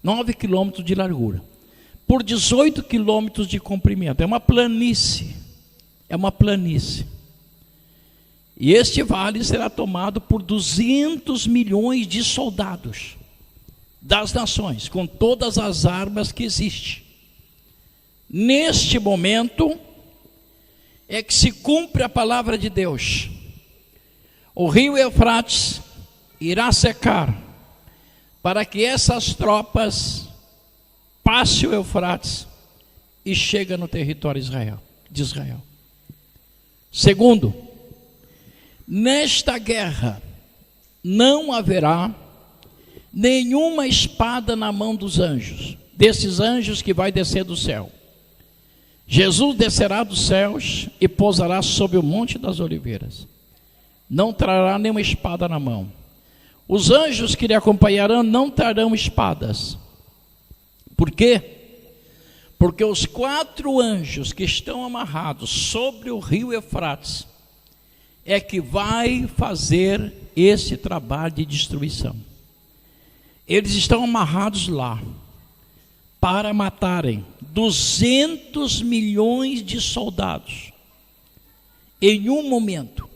9 quilômetros de largura, por 18 quilômetros de comprimento, é uma planície, e este vale será tomado por 200 milhões de soldados das nações, com todas as armas que existem. Neste momento é que se cumpre a palavra de Deus. O rio Eufrates irá secar, para que essas tropas passem o Eufrates e cheguem no território de Israel. Segundo, nesta guerra não haverá nenhuma espada na mão dos anjos, desses anjos que vai descer do céu. Jesus descerá dos céus e pousará sobre o monte das oliveiras. Não trará nenhuma espada na mão. Os anjos que lhe acompanharão não trarão espadas. Por quê? Porque os 4 anjos que estão amarrados sobre o rio Eufrates é que vai fazer esse trabalho de destruição. Eles estão amarrados lá para matarem 200 milhões de soldados em um momento.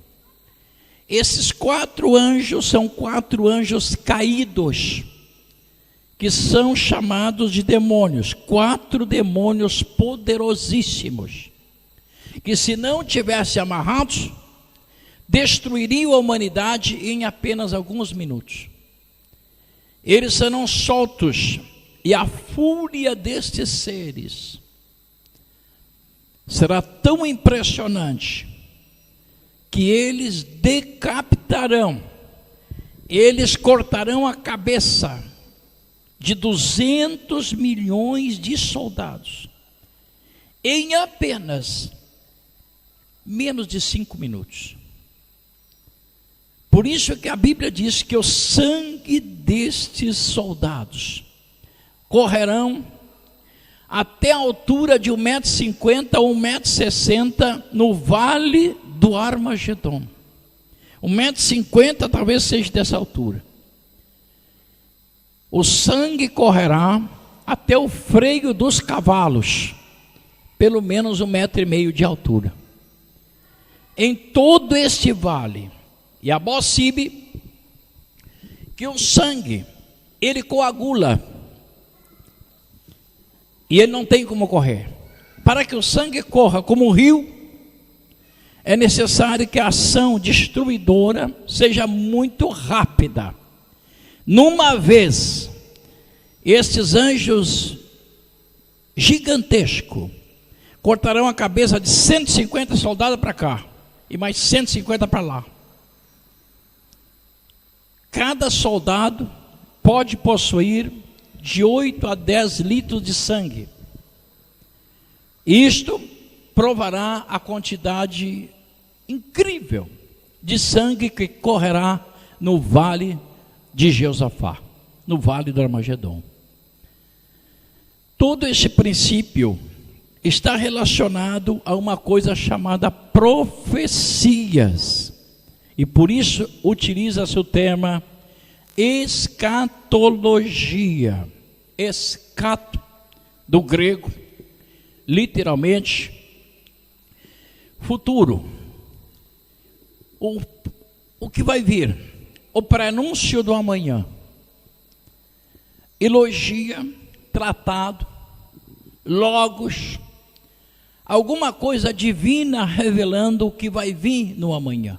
Esses 4 anjos são 4 anjos caídos, que são chamados de demônios, 4 demônios poderosíssimos, que se não tivessem amarrados, destruiriam a humanidade em apenas alguns minutos. Eles serão soltos, e a fúria destes seres será tão impressionante que eles decapitarão, eles cortarão a cabeça de 200 milhões de soldados em apenas menos de 5 minutos. Por isso é que a Bíblia diz que o sangue destes soldados correrão até a altura de 1,50 m ou 1,60 m no vale do Armagedon. 1,50 m talvez seja dessa altura. O sangue correrá até o freio dos cavalos, pelo menos 1,5 m de altura. Em todo este vale, e a Bossibe, que o sangue, ele coagula, e ele não tem como correr. Para que o sangue corra como um rio, é necessário que a ação destruidora seja muito rápida. Numa vez, estes anjos gigantescos cortarão a cabeça de 150 soldados para cá e mais 150 para lá. Cada soldado pode possuir de 8 a 10 litros de sangue. Isto provará a quantidade incrível de sangue que correrá no vale de Jeosafá. no Vale do Armagedon. Todo esse princípio está relacionado a uma coisa chamada profecias. E por isso utiliza-se o termo escatologia. Escato, do grego, literalmente, futuro. O que vai vir? O prenúncio do amanhã. Elogia, tratado, logos, alguma coisa divina revelando o que vai vir no amanhã.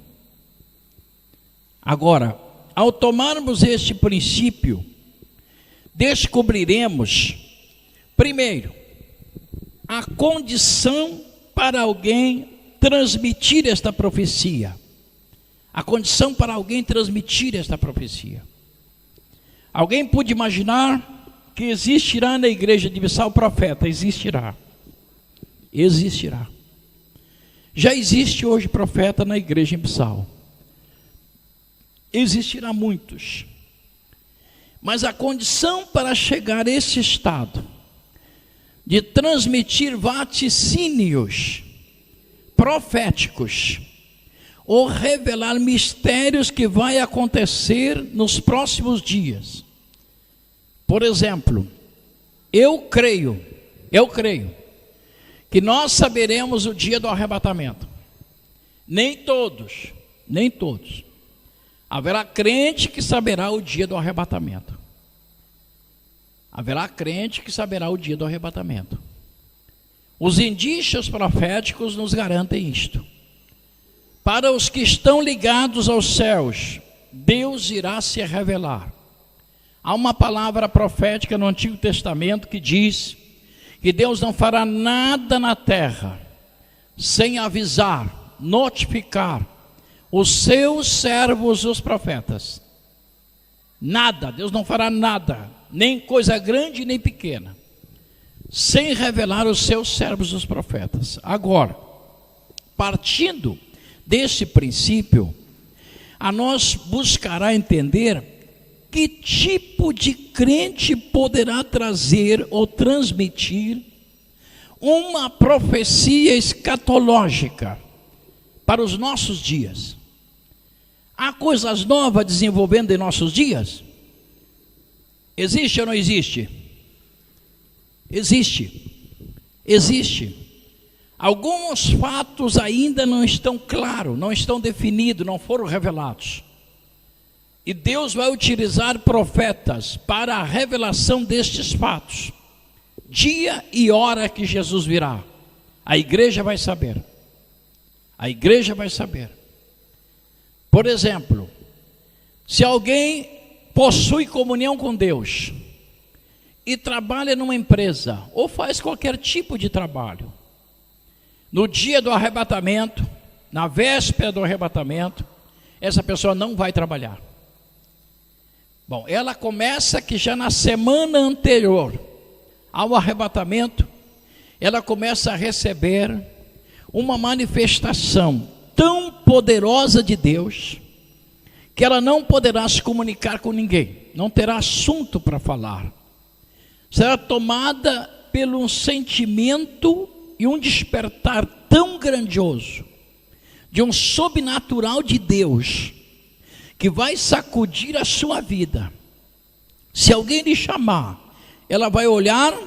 Agora, ao tomarmos este princípio, descobriremos, primeiro, a condição para alguém transmitir esta profecia. A condição para alguém transmitir esta profecia. Alguém pode imaginar que existirá na igreja de Bissau profeta? Existirá. Existirá. Já existe hoje profeta na igreja em Bissau. Existirá muitos. Mas a condição para chegar a esse estado de transmitir vaticínios proféticos ou revelar mistérios que vai acontecer nos próximos dias. Por exemplo, eu creio que nós saberemos o dia do arrebatamento. Nem todos. Haverá crente que saberá o dia do arrebatamento. Haverá crente que saberá o dia do arrebatamento. Os indícios proféticos nos garantem isto. Para os que estão ligados aos céus, Deus irá se revelar. Há uma palavra profética no Antigo Testamento que diz que Deus não fará nada na terra sem avisar, notificar os seus servos, os profetas. Nada, Deus não fará nada, nem coisa grande nem pequena, sem revelar os seus servos, os profetas. Agora, partindo desse princípio, a nós buscará entender que tipo de crente poderá trazer ou transmitir uma profecia escatológica para os nossos dias. Há coisas novas desenvolvendo em nossos dias? Existe ou não existe? Existe. Alguns fatos ainda não estão claros, não estão definidos, não foram revelados. E Deus vai utilizar profetas para a revelação destes fatos. Dia e hora que Jesus virá, a igreja vai saber. A igreja vai saber. Por exemplo, se alguém possui comunhão com Deus e trabalha numa empresa ou faz qualquer tipo de trabalho, no dia do arrebatamento, na véspera do arrebatamento, essa pessoa não vai trabalhar. Bom, ela começa que já na semana anterior ao arrebatamento, ela começa a receber uma manifestação tão poderosa de Deus, que ela não poderá se comunicar com ninguém, não terá assunto para falar. Será tomada pelo um sentimento e um despertar tão grandioso, de um sobrenatural de Deus, que vai sacudir a sua vida. Se alguém lhe chamar, ela vai olhar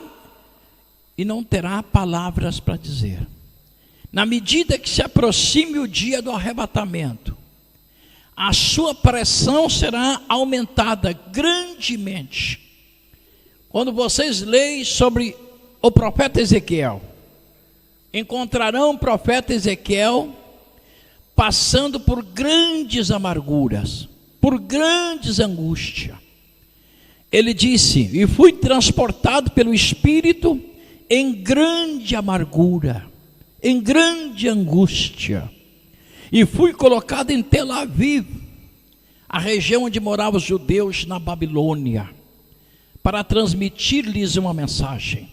e não terá palavras para dizer. Na medida que se aproxime o dia do arrebatamento, a sua pressão será aumentada grandemente. Quando vocês leem sobre o profeta Ezequiel, encontrarão o profeta Ezequiel passando por grandes amarguras, por grandes angústias. Ele disse: e fui transportado pelo Espírito em grande amargura, em grande angústia, e fui colocado em Tel Aviv, a região onde moravam os judeus na Babilônia, para transmitir-lhes uma mensagem,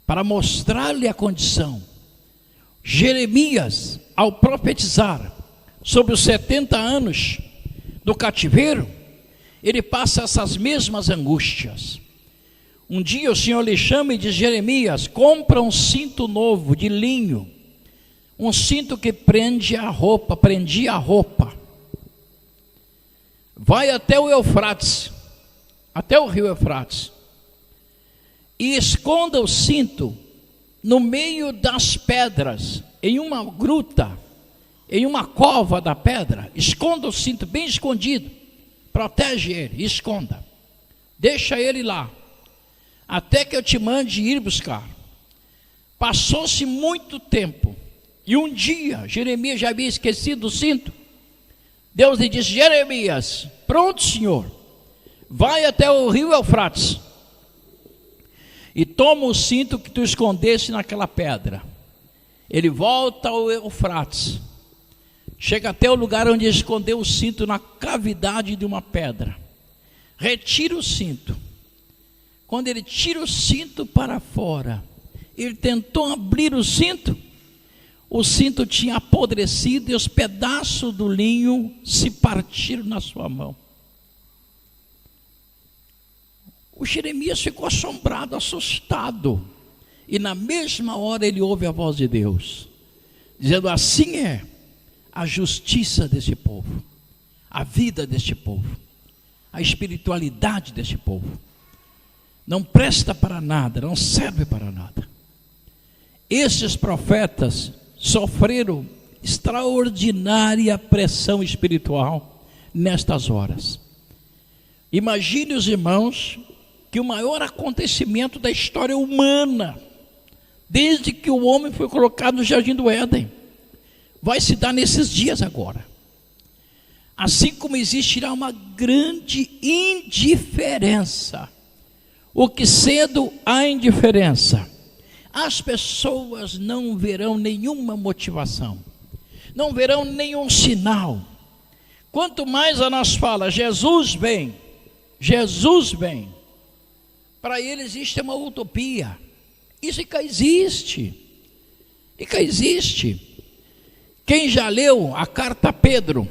para mostrar-lhe a condição. Jeremias, ao profetizar sobre os 70 anos do cativeiro, ele passa essas mesmas angústias. Um dia o Senhor lhe chama e diz: Jeremias, compra um cinto novo de linho, um cinto que prendia a roupa. Vai até o Eufrates, até o rio Eufrates, e esconda o cinto no meio das pedras, em uma gruta, em uma cova da pedra. Esconda o cinto bem escondido, protege ele, esconda, deixa ele lá, até que eu te mande ir buscar. Passou-se muito tempo, e um dia Jeremias já havia esquecido o cinto. Deus lhe disse: Jeremias, pronto, Senhor, vai até o rio Eufrates e toma o cinto que tu escondeste naquela pedra. Ele volta ao Eufrates, chega até o lugar onde escondeu o cinto, na cavidade de uma pedra, retira o cinto. Quando ele tira o cinto para fora, ele tentou abrir o cinto tinha apodrecido e os pedaços do linho se partiram na sua mão. O Jeremias ficou assombrado, assustado, e na mesma hora ele ouve a voz de Deus, dizendo: assim é a justiça deste povo, a vida deste povo, a espiritualidade deste povo. Não presta para nada, não serve para nada. Esses profetas sofreram extraordinária pressão espiritual nestas horas. Imagine, os irmãos, que o maior acontecimento da história humana, desde que o homem foi colocado no jardim do Éden, vai se dar nesses dias agora. Assim como existirá uma grande indiferença, o que cedo há indiferença, as pessoas não verão nenhuma motivação, não verão nenhum sinal. Quanto mais a nós fala: Jesus vem, para eles isto é uma utopia. Isso cá existe, Quem já leu a carta a Pedro,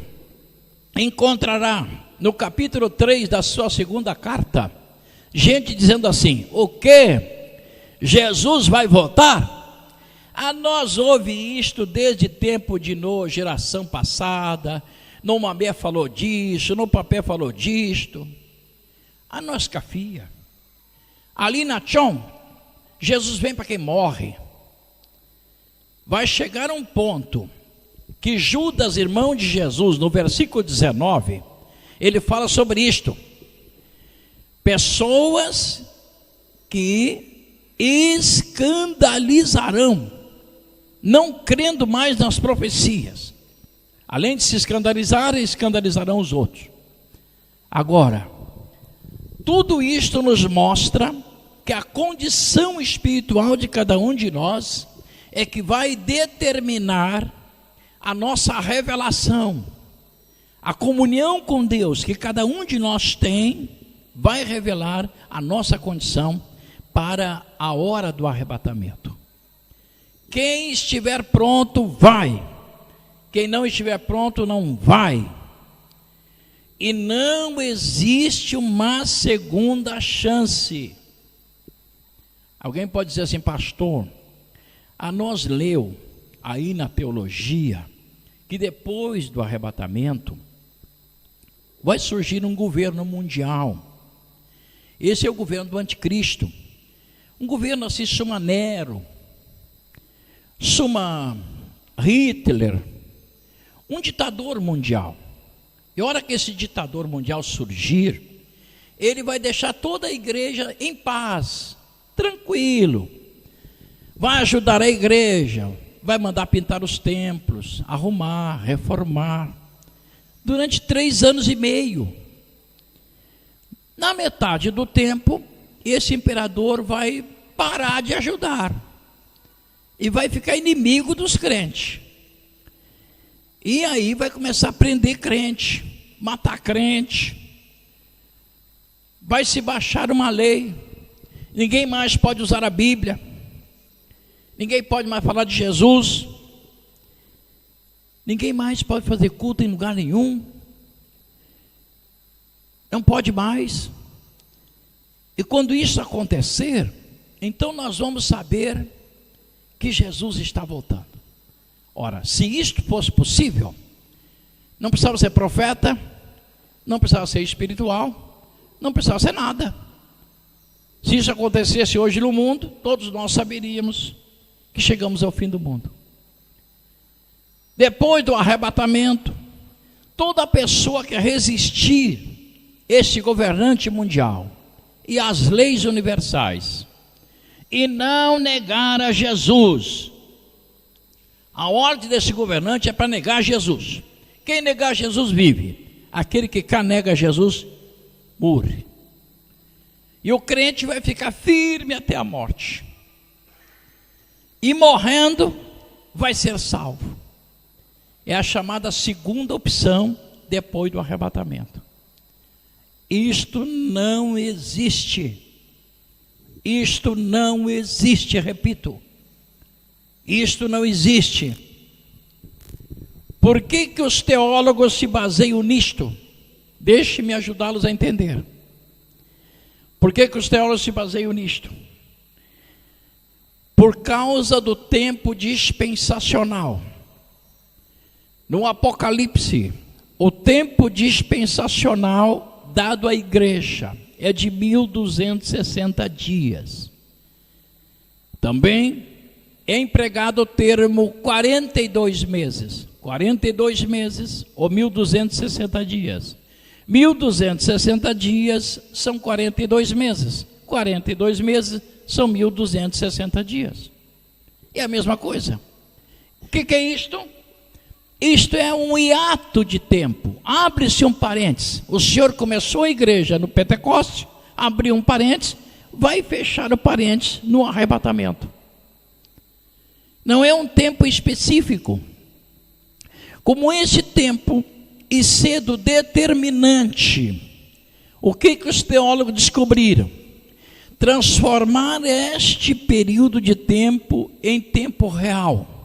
encontrará no capítulo 3 da sua segunda carta, gente dizendo assim: o que? Jesus vai voltar? A nós ouve isto desde tempo de Noé, geração passada. No Mamé falou disso, no papel falou disto. A nós cafia. Ali na Tchon, Jesus vem para quem morre. Vai chegar um ponto que Judas, irmão de Jesus, no versículo 19, ele fala sobre isto: pessoas que escandalizarão, não crendo mais nas profecias. Além de se escandalizarem, escandalizarão os outros. Agora, tudo isto nos mostra que a condição espiritual de cada um de nós é que vai determinar a nossa revelação. A comunhão com Deus que cada um de nós tem vai revelar a nossa condição para a hora do arrebatamento. Quem estiver pronto, vai. Quem não estiver pronto, não vai. E não existe uma segunda chance. Alguém pode dizer assim: pastor, a nós leu aí na teologia que depois do arrebatamento vai surgir um governo mundial. Esse é o governo do anticristo. Um governo assim, chama Nero, chama Hitler, um ditador mundial. E a hora que esse ditador mundial surgir, ele vai deixar toda a igreja em paz, tranquilo. Vai ajudar a igreja, vai mandar pintar os templos, arrumar, reformar, durante 3 anos e meio. Na metade do tempo, esse imperador vai parar de ajudar e vai ficar inimigo dos crentes. E aí vai começar a prender crente, matar crente. Vai se baixar uma lei, ninguém mais pode usar a Bíblia, ninguém pode mais falar de Jesus, ninguém mais pode fazer culto em lugar nenhum. Não pode mais. E quando isso acontecer, então nós vamos saber que Jesus está voltando. Ora, se isto fosse possível, não precisava ser profeta, não precisava ser espiritual, não precisava ser nada. Se isso acontecesse hoje no mundo, todos nós saberíamos que chegamos ao fim do mundo. Depois do arrebatamento, toda pessoa que resistir este governante mundial e às leis universais e não negar a Jesus, a ordem desse governante é para negar Jesus. Quem negar Jesus vive, aquele que nega Jesus morre. E o crente vai ficar firme até a morte, e morrendo vai ser salvo. É a chamada segunda opção depois do arrebatamento. Isto não existe. Isto não existe, repito. Isto não existe. Por que que os teólogos se baseiam nisto? Deixe-me ajudá-los a entender. Por que que os teólogos se baseiam nisto? Por causa do tempo dispensacional. No Apocalipse, o tempo dispensacional dado à igreja é de 1260 dias. Também é empregado o termo 42 meses. 42 meses ou 1260 dias. 1260 dias são 42 meses. 42 meses são 1260 dias. É a mesma coisa. O que é isto? Isto é um hiato de tempo. Abre-se um parênteses. O Senhor começou a igreja no Pentecoste, abriu um parênteses, vai fechar o parênteses no arrebatamento. Não é um tempo específico. Como esse tempo e cedo determinante, o que os teólogos descobriram? Transformar este período de tempo em tempo real.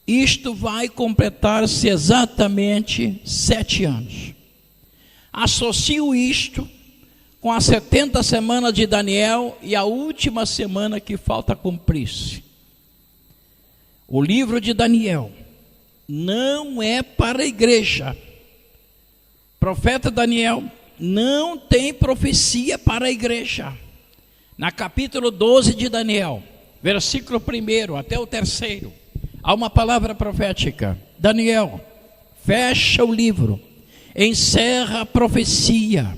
Isto vai completar-se exatamente 7 anos. Associo isto com as 70 semanas de Daniel e a última semana que falta cumprir-se. O livro de Daniel não é para a igreja. O profeta Daniel não tem profecia para a igreja. Na capítulo 12 de Daniel, versículo 1 até o 3, há uma palavra profética. Daniel, fecha o livro, encerra a profecia,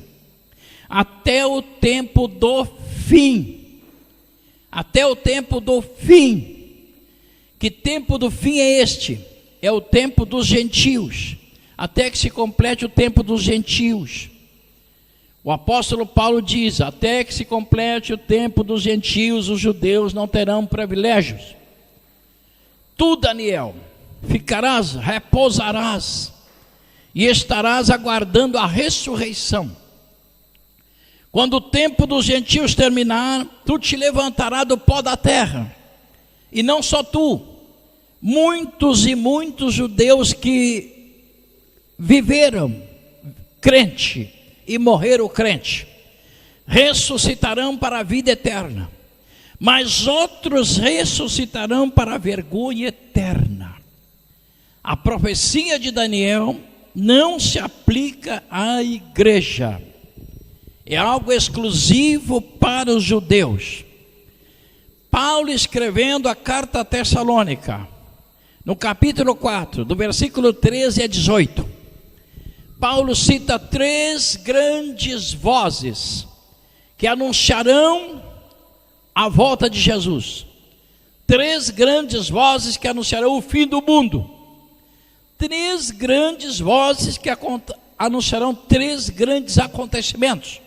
até o tempo do fim. Até o tempo do fim. Que tempo do fim é este? É o tempo dos gentios, até que se complete o tempo dos gentios. O apóstolo Paulo diz: até que se complete o tempo dos gentios, os judeus não terão privilégios. Tu, Daniel, ficarás, repousarás, e estarás aguardando a ressurreição. Quando o tempo dos gentios terminar, tu te levantarás do pó da terra, e não só tu, muitos e muitos judeus que viveram crente e morreram crente, ressuscitarão para a vida eterna, mas outros ressuscitarão para a vergonha eterna. A profecia de Daniel não se aplica à igreja, é algo exclusivo para os judeus. Paulo, escrevendo a carta a Tessalônica, no capítulo 4, do versículo 13 a 18, Paulo cita 3 grandes vozes que anunciarão a volta de Jesus. 3 grandes vozes que anunciarão o fim do mundo. 3 grandes vozes que anunciarão 3 grandes acontecimentos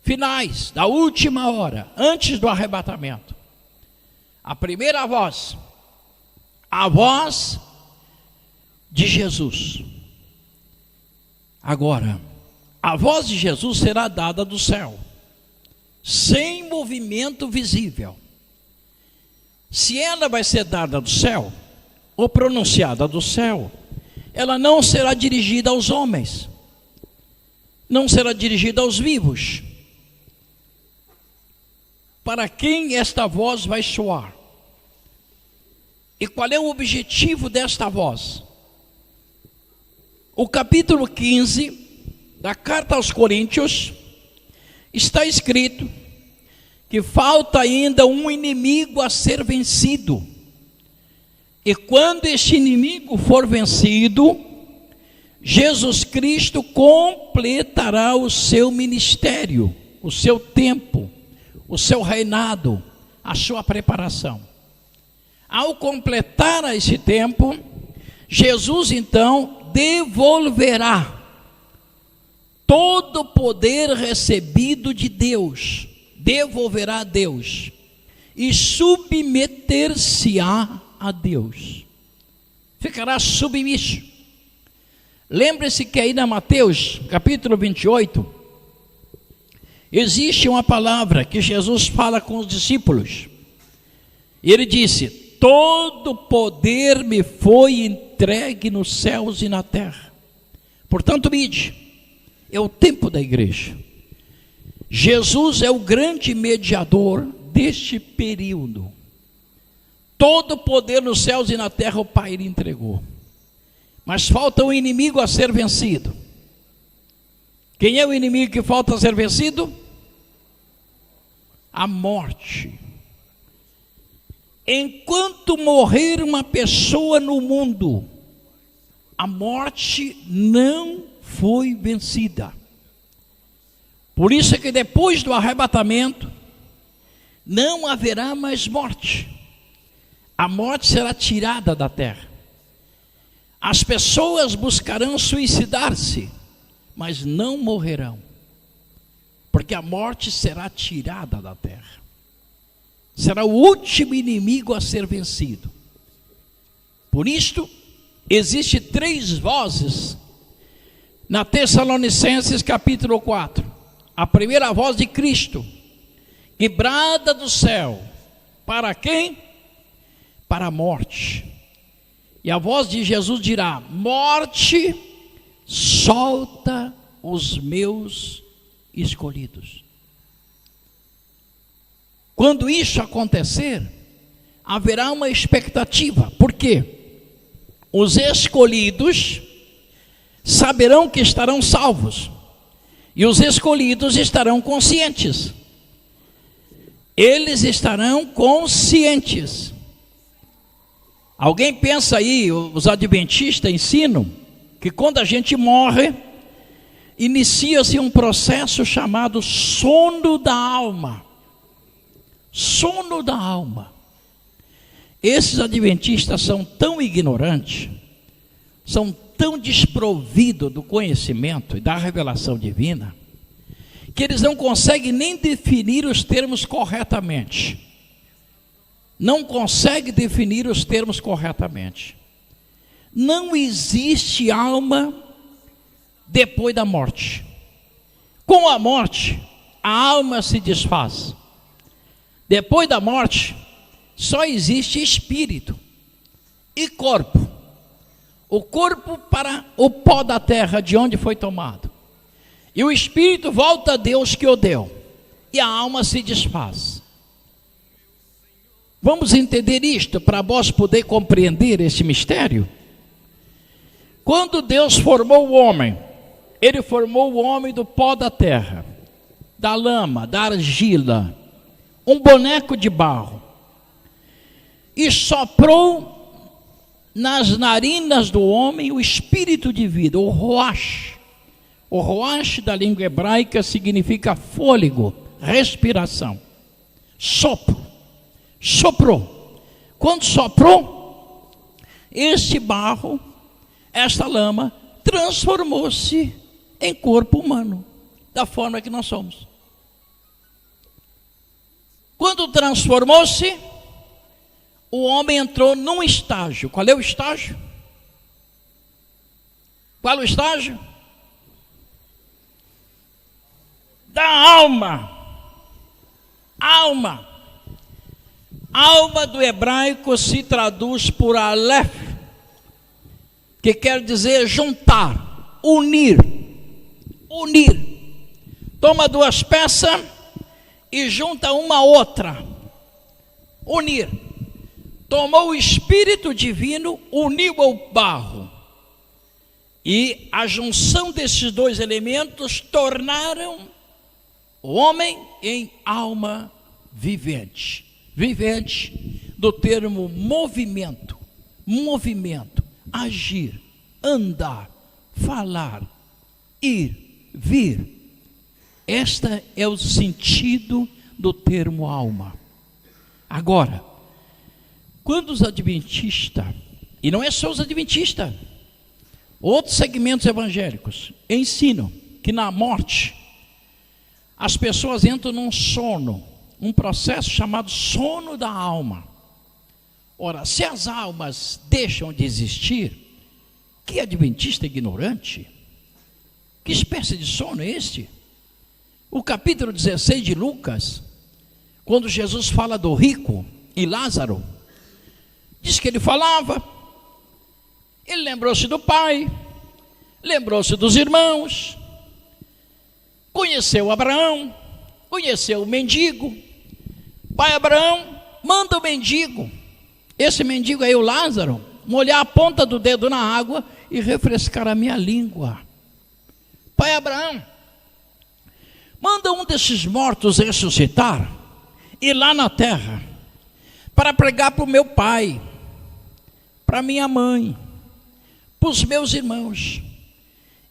finais, da última hora, antes do arrebatamento. A primeira voz, a voz de Jesus. Agora, a voz de Jesus será dada do céu, sem movimento visível. Se ela vai ser dada do céu, ou pronunciada do céu, ela não será dirigida aos homens. não será dirigida aos vivos. Para quem esta voz vai soar? E qual é o objetivo desta voz? O capítulo 15 da carta aos Coríntios está escrito que falta ainda um inimigo a ser vencido. E quando este inimigo for vencido, Jesus Cristo completará o seu ministério, o seu tempo, o seu reinado, a sua preparação. Ao completar esse tempo, Jesus então devolverá todo o poder recebido de Deus, devolverá a Deus e submeter-se-á a Deus. Ficará submisso. Lembre-se que aí na Mateus, capítulo 28, existe uma palavra que Jesus fala com os discípulos. E ele disse: todo poder me foi entregue nos céus e na terra. Portanto, ide. É o tempo da igreja. Jesus é o grande mediador deste período. Todo poder nos céus e na terra o Pai lhe entregou. Mas falta um inimigo a ser vencido. Quem é o inimigo que falta a ser vencido? A morte. Enquanto morrer uma pessoa no mundo, a morte não foi vencida. Por isso é que depois do arrebatamento não haverá mais morte. A morte será tirada da terra. As pessoas buscarão suicidar-se, mas não morrerão, porque a morte será tirada da terra. Será o último inimigo a ser vencido. Por isto, existem 3 vozes na Tessalonicenses capítulo 4. A primeira voz de Cristo, que brada do céu. Para quem? Para a morte. E a voz de Jesus dirá: morte, solta os meus escolhidos. Quando isso acontecer, haverá uma expectativa. Por quê? Os escolhidos saberão que estarão salvos. E os escolhidos estarão conscientes. Eles estarão conscientes. Alguém pensa aí, os adventistas ensinam que quando a gente morre, inicia-se um processo chamado sono da alma. Sono da alma. Esses adventistas são tão ignorantes, são tão desprovidos do conhecimento e da revelação divina, que eles não conseguem nem definir os termos corretamente. Não conseguem definir os termos corretamente. Não existe alma depois da morte. Com a morte, a alma se desfaz. Depois da morte, só existe espírito e corpo. O corpo para o pó da terra de onde foi tomado. E o espírito volta a Deus que o deu. E a alma se desfaz. Vamos entender isto para nós poder compreender esse mistério? Quando Deus formou o homem, Ele formou o homem do pó da terra, da lama, da argila, um boneco de barro, e soprou nas narinas do homem o espírito de vida, o roach. O roach da língua hebraica significa fôlego, respiração. Sopro. Soprou. Quando soprou, este barro, esta lama, transformou-se em corpo humano, da forma que nós somos. Quando transformou-se, o homem entrou num estágio. Qual é o estágio? Qual é o estágio? Da alma. Alma. Alma do hebraico se traduz por Aleph, que quer dizer juntar, unir. Unir. Toma duas peças e junta uma a outra. Unir. Tomou o Espírito Divino, uniu ao barro. E a junção desses dois elementos tornaram o homem em alma vivente. Vivente do termo movimento, agir, andar, falar, ir, vir. Este é o sentido do termo alma. Agora, quando os adventistas, e não é só os adventistas, outros segmentos evangélicos ensinam que na morte as pessoas entram num sono, um processo chamado sono da alma. Ora, se as almas deixam de existir, que adventista ignorante? Que espécie de sono é este? O capítulo 16 de Lucas, quando Jesus fala do rico e Lázaro, diz que ele falava, ele lembrou-se do pai, lembrou-se dos irmãos, conheceu Abraão, conheceu o mendigo. Pai Abraão, manda o mendigo, esse mendigo aí, o Lázaro, molhar a ponta do dedo na água e refrescar a minha língua. Pai Abraão, manda um desses mortos ressuscitar, ir lá na terra, para pregar para o meu pai, para minha mãe, para os meus irmãos.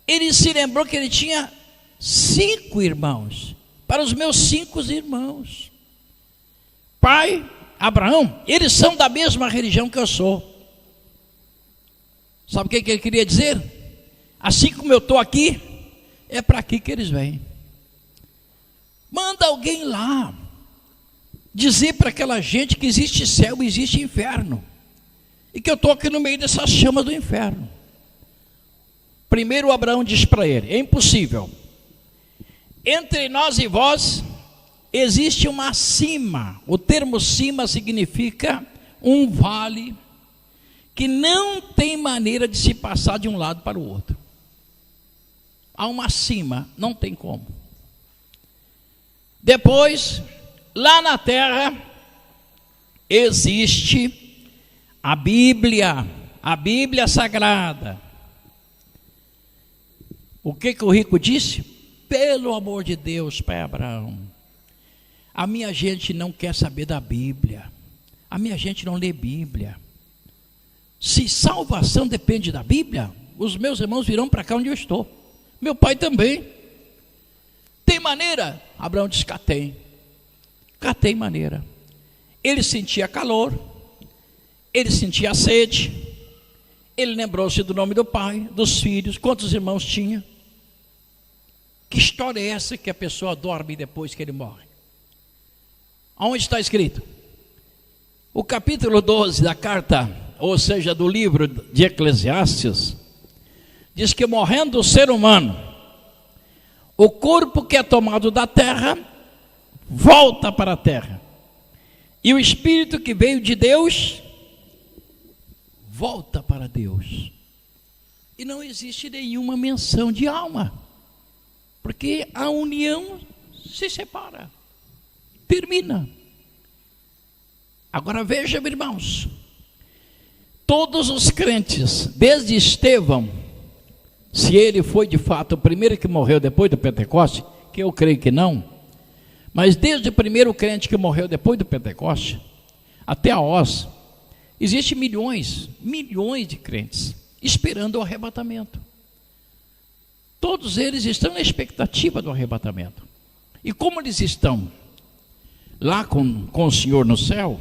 Ele se lembrou que ele tinha 5 irmãos, para os meus 5 irmãos. Pai Abraão, eles são da mesma religião que eu sou. Sabe o que ele queria dizer? Assim como eu estou aqui, é para aqui que eles vêm. Manda alguém lá dizer para aquela gente que existe céu e existe inferno, e que eu estou aqui no meio dessas chamas do inferno. Primeiro Abraão diz para ele: é impossível, entre nós e vós existe uma cima. O termo cima significa um vale que não tem maneira de se passar de um lado para o outro. Há uma cima, não tem como. Depois, lá na terra, existe a Bíblia Sagrada. O que o rico disse? Pelo amor de Deus, pai Abraão, a minha gente não quer saber da Bíblia, a minha gente não lê Bíblia. Se salvação depende da Bíblia, os meus irmãos virão para cá onde eu estou, meu pai também. Tem maneira? Abraão disse: cá tem maneira. Ele sentia calor, ele sentia sede, ele lembrou-se do nome do pai, dos filhos, quantos irmãos tinha. Que história é essa que a pessoa dorme depois que ele morre? Aonde está escrito? O capítulo 12 da carta, ou seja, do livro de Eclesiastes, diz que morrendo o ser humano, o corpo que é tomado da terra volta para a terra, e o espírito que veio de Deus volta para Deus. E não existe nenhuma menção de alma, porque a união se separa, termina. Agora veja, irmãos, todos os crentes, desde Estevão, se ele foi de fato o primeiro que morreu depois do Pentecoste, que eu creio que não, mas desde o primeiro crente que morreu depois do Pentecoste até a Oz, existem milhões de crentes esperando o arrebatamento. Todos eles estão na expectativa do arrebatamento. E como eles estão lá com o Senhor no céu,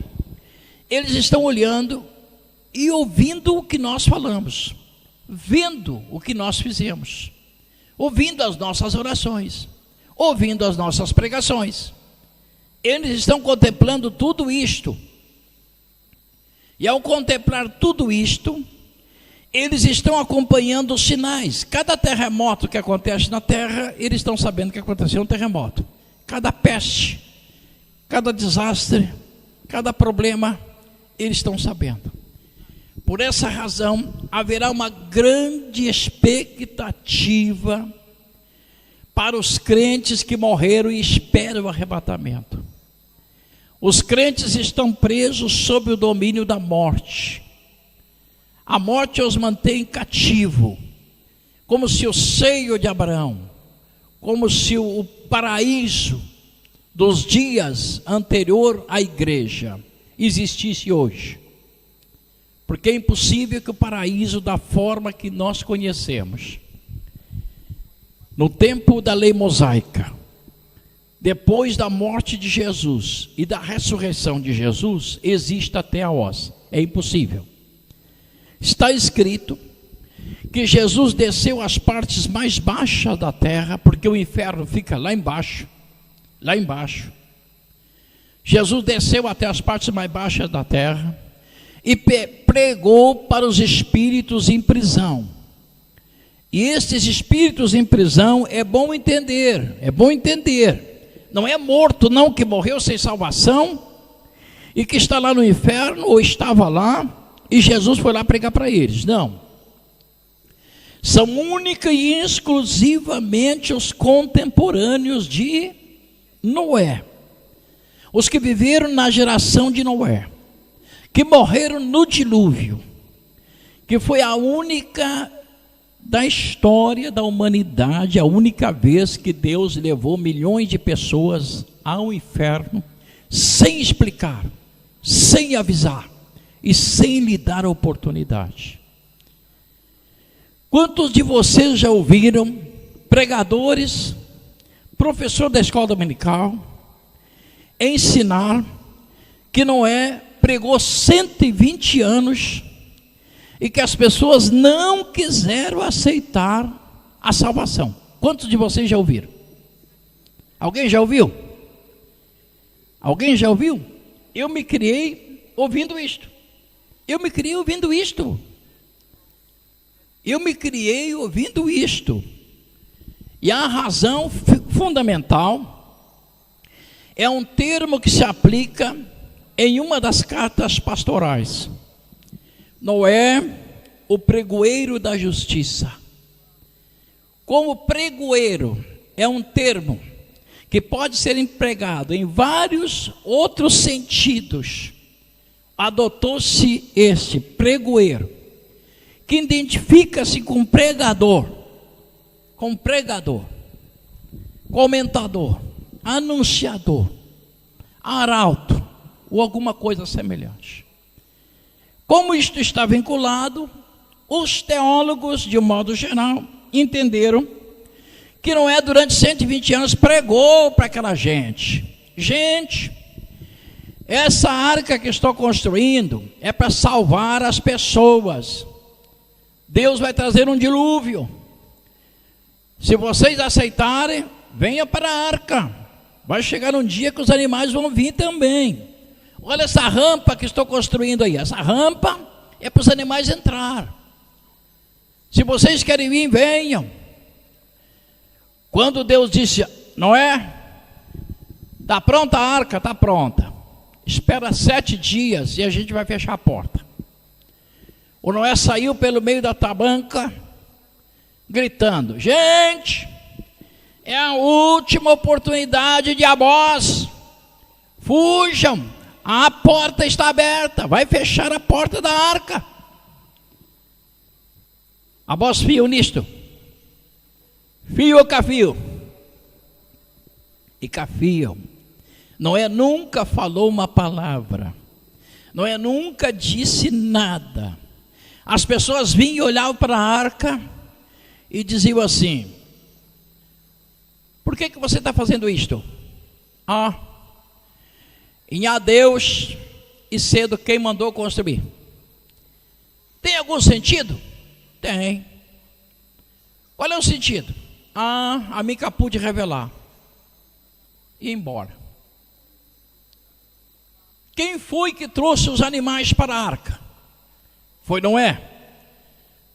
eles estão olhando e ouvindo o que nós falamos, vendo o que nós fizemos, ouvindo as nossas orações, ouvindo as nossas pregações. Eles estão contemplando tudo isto. E ao contemplar tudo isto, eles estão acompanhando os sinais. Cada terremoto que acontece na terra, eles estão sabendo que aconteceu um terremoto. Cada peste, cada desastre, cada problema, eles estão sabendo. Por essa razão, haverá uma grande expectativa para os crentes que morreram e esperam o arrebatamento. Os crentes estão presos sob o domínio da morte. A morte os mantém cativo, como se o seio de Abraão, como se o paraíso dos dias anterior à igreja existisse hoje. Porque é impossível que o paraíso da forma que nós conhecemos, no tempo da lei mosaica, depois da morte de Jesus e da ressurreição de Jesus, exista até a hora. É impossível. Está escrito que Jesus desceu às partes mais baixas da terra, porque o inferno fica lá embaixo. Lá embaixo. Jesus desceu até as partes mais baixas da terra e pregou para os espíritos em prisão. E esses espíritos em prisão, é bom entender. Não é morto não, que morreu sem salvação e que está lá no inferno, ou estava lá, e Jesus foi lá pregar para eles. Não. São única e exclusivamente os contemporâneos de Noé. Os que viveram na geração de Noé, que morreram no dilúvio, que foi a única da história da humanidade, a única vez que Deus levou milhões de pessoas ao inferno, sem explicar, sem avisar e sem lhe dar a oportunidade. Quantos de vocês já ouviram pregadores, professor da escola dominical, ensinar que Noé pregou 120 anos e que as pessoas não quiseram aceitar a salvação? Quantos de vocês já ouviram? Alguém já ouviu? Alguém já ouviu? Eu me criei ouvindo isto. E a razão fundamental é um termo que se aplica em uma das cartas pastorais. Noé, o pregoeiro da justiça. Como pregoeiro é um termo que pode ser empregado em vários outros sentidos, adotou-se este pregoeiro, que identifica-se com pregador, comentador, anunciador, arauto ou alguma coisa semelhante. Como isto está vinculado, os teólogos, de um modo geral, entenderam que Noé, durante 120 anos, pregou para aquela gente. Gente, essa arca que estou construindo é para salvar as pessoas. Deus vai trazer um dilúvio. Se vocês aceitarem, venha para a arca. Vai chegar um dia que os animais vão vir também. Olha essa rampa que estou construindo aí. Essa rampa é para os animais entrar. Se vocês querem vir, venham. Quando Deus disse: Noé, está pronta a arca? Está pronta. Espera 7 dias e a gente vai fechar a porta. O Noé saiu pelo meio da tabanca, gritando: gente, é a última oportunidade de Amós. Fujam, a porta está aberta, vai fechar a porta da arca. Amós fio nisto? Fio ou cafio? E cafiam. Noé nunca falou uma palavra. Noé nunca disse nada. As pessoas vinham e olhavam para a arca e diziam assim: por que você está fazendo isto? Em adeus e cedo quem mandou construir. Tem algum sentido? Tem. Qual é o sentido? A mim pude revelar. E ir embora. Quem foi que trouxe os animais para a arca? Foi Noé.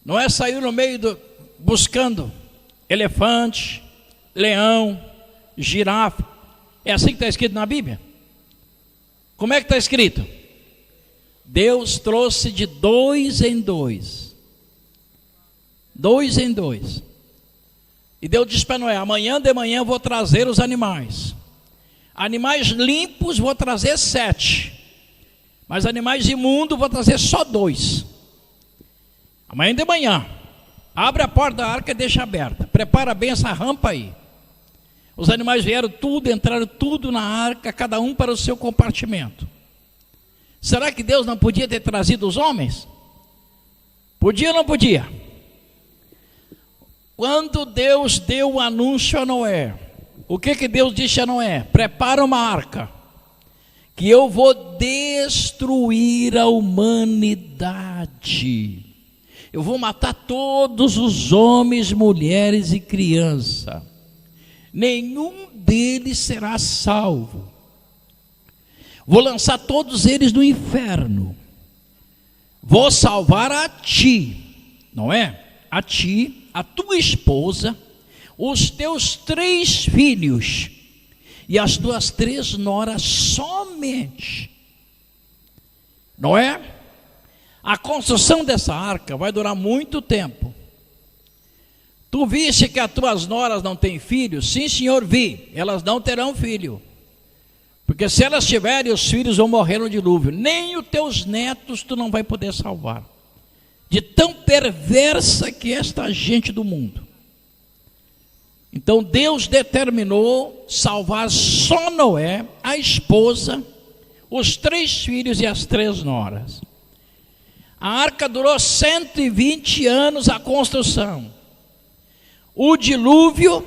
Noé saiu no meio buscando elefante, leão, girafa. É assim que está escrito na Bíblia? Como é que está escrito? Deus trouxe de 2 em 2. 2 em 2. E Deus disse para Noé: amanhã de manhã eu vou trazer os animais. Animais limpos vou trazer 7. Mas animais imundos vou trazer só 2. Amanhã de manhã. Abre a porta da arca e deixa aberta. Prepara bem essa rampa aí. Os animais vieram tudo, entraram tudo na arca, cada um para o seu compartimento. Será que Deus não podia ter trazido os homens? Podia ou não podia? Quando Deus deu o anúncio a Noé, o que Deus disse a Noé? Prepara uma arca, que eu vou destruir a humanidade. Eu vou matar todos os homens, mulheres e crianças. Nenhum deles será salvo. Vou lançar todos eles no inferno. Vou salvar a ti, não é? A ti, a tua esposa, os teus 3 filhos e as tuas 3 noras somente. Não é? A construção dessa arca vai durar muito tempo. Tu viste que as tuas noras não têm filhos? Sim, senhor, vi. Elas não terão filho. Porque se elas tiverem, os filhos vão morrer no dilúvio. Nem os teus netos tu não vai poder salvar. De tão perversa que é esta gente do mundo. Então Deus determinou salvar só Noé, a esposa, os 3 filhos e as 3 noras. A arca durou 120 anos a construção. O dilúvio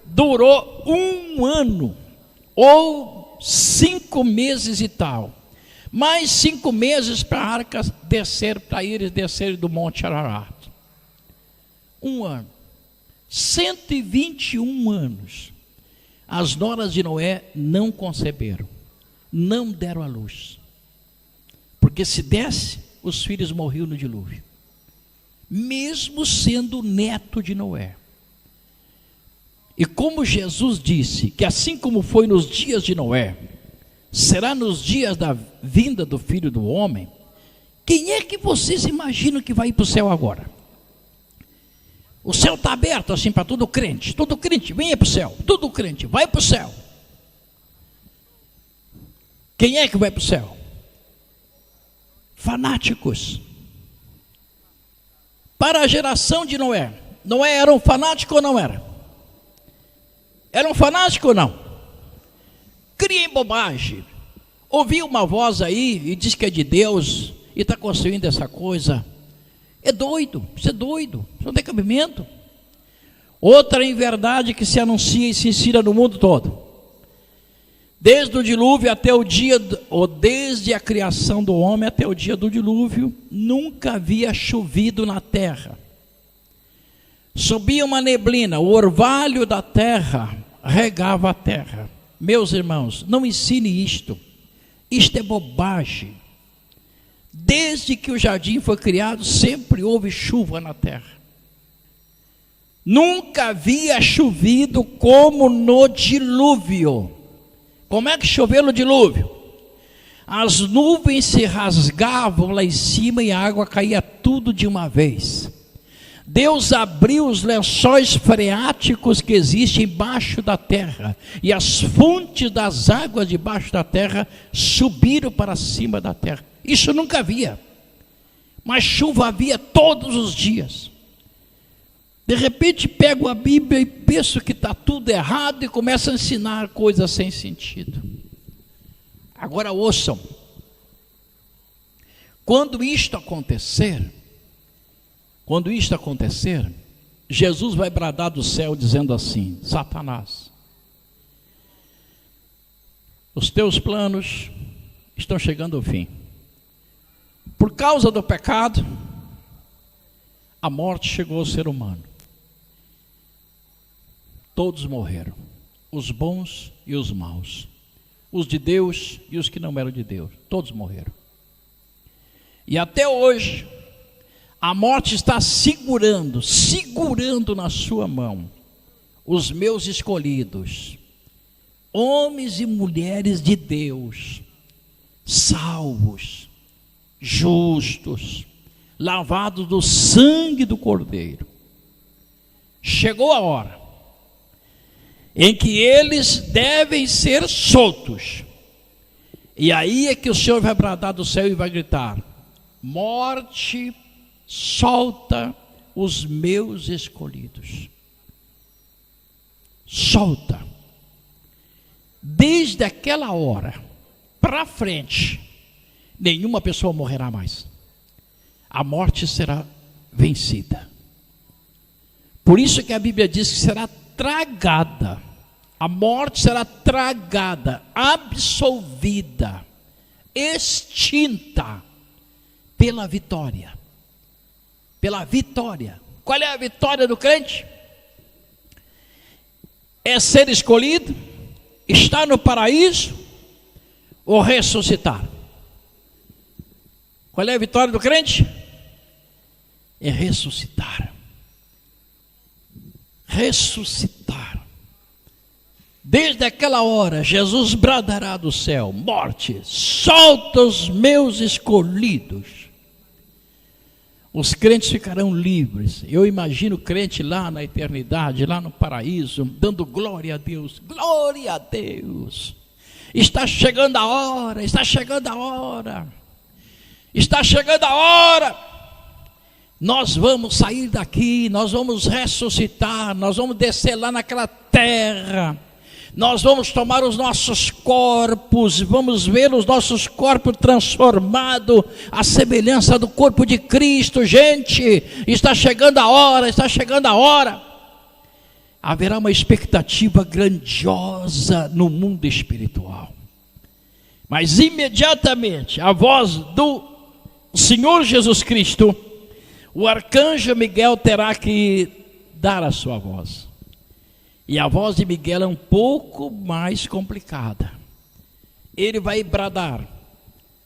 durou 1 ano, ou 5 meses e tal. Mais 5 meses para a arca descer, para eles descerem do Monte Ararat. 1 ano. 121 anos. As noras de Noé não conceberam, não deram à luz. Porque se desse, os filhos morriam no dilúvio. Mesmo sendo neto de Noé. E como Jesus disse que assim como foi nos dias de Noé, será nos dias da vinda do Filho do Homem, quem é que vocês imaginam que vai ir para o céu agora? O céu está aberto assim para todo crente, venha para o céu, todo crente, vai para o céu. Quem é que vai para o céu? Fanáticos. Para a geração de Noé, Noé era um fanático ou não era? Era um fanático ou não? Criem bobagem. Ouviu uma voz aí e diz que é de Deus e está construindo essa coisa. É doido, isso é doido, isso não tem cabimento. Outra inverdade que se anuncia e se ensina no mundo todo. Desde o dilúvio até o dia, ou desde a criação do homem até o dia do dilúvio, nunca havia chovido na terra. Subia uma neblina, o orvalho da terra regava a terra. Meus irmãos, não ensine isto. Isto é bobagem. Desde que o jardim foi criado, sempre houve chuva na terra. Nunca havia chovido como no dilúvio. Como é que choveu no dilúvio? As nuvens se rasgavam lá em cima e a água caía tudo de uma vez. Deus abriu os lençóis freáticos que existem embaixo da terra, e as fontes das águas debaixo da terra subiram para cima da terra. Isso nunca havia, mas chuva havia todos os dias. De repente pego a Bíblia e penso que está tudo errado e começo a ensinar coisas sem sentido. Agora ouçam, quando isto acontecer, Jesus vai bradar do céu dizendo assim: Satanás, os teus planos estão chegando ao fim. Por causa do pecado, a morte chegou ao ser humano. Todos morreram, os bons e os maus, os de Deus e os que não eram de Deus, todos morreram. E até hoje, a morte está segurando na sua mão os meus escolhidos, homens e mulheres de Deus, salvos, justos, lavados do sangue do Cordeiro. Chegou a hora. em que eles devem ser soltos. E aí é que o Senhor vai bradar do céu e vai gritar: morte, solta os meus escolhidos. Solta. Desde aquela hora para frente, nenhuma pessoa morrerá mais. A morte será vencida. Por isso que a Bíblia diz que será tragada. A morte será tragada, absolvida, extinta pela vitória. Pela vitória. Qual é a vitória do crente? É ser escolhido, estar no paraíso ou ressuscitar. Qual é a vitória do crente? É ressuscitar. Ressuscitar. Desde aquela hora, Jesus bradará do céu: morte, solta os meus escolhidos. Os crentes ficarão livres. Eu imagino o crente lá na eternidade, lá no paraíso, dando glória a Deus. Glória a Deus. Está chegando a hora, está chegando a hora. Está chegando a hora. Nós vamos sair daqui, nós vamos ressuscitar, nós vamos descer lá naquela terra. Nós vamos tomar os nossos corpos, vamos ver os nossos corpos transformados à semelhança do corpo de Cristo. Gente, está chegando a hora, está chegando a hora. Haverá uma expectativa grandiosa no mundo espiritual. Mas imediatamente, a voz do Senhor Jesus Cristo, o arcanjo Miguel terá que dar a sua voz. E a voz de Miguel é um pouco mais complicada. Ele vai bradar,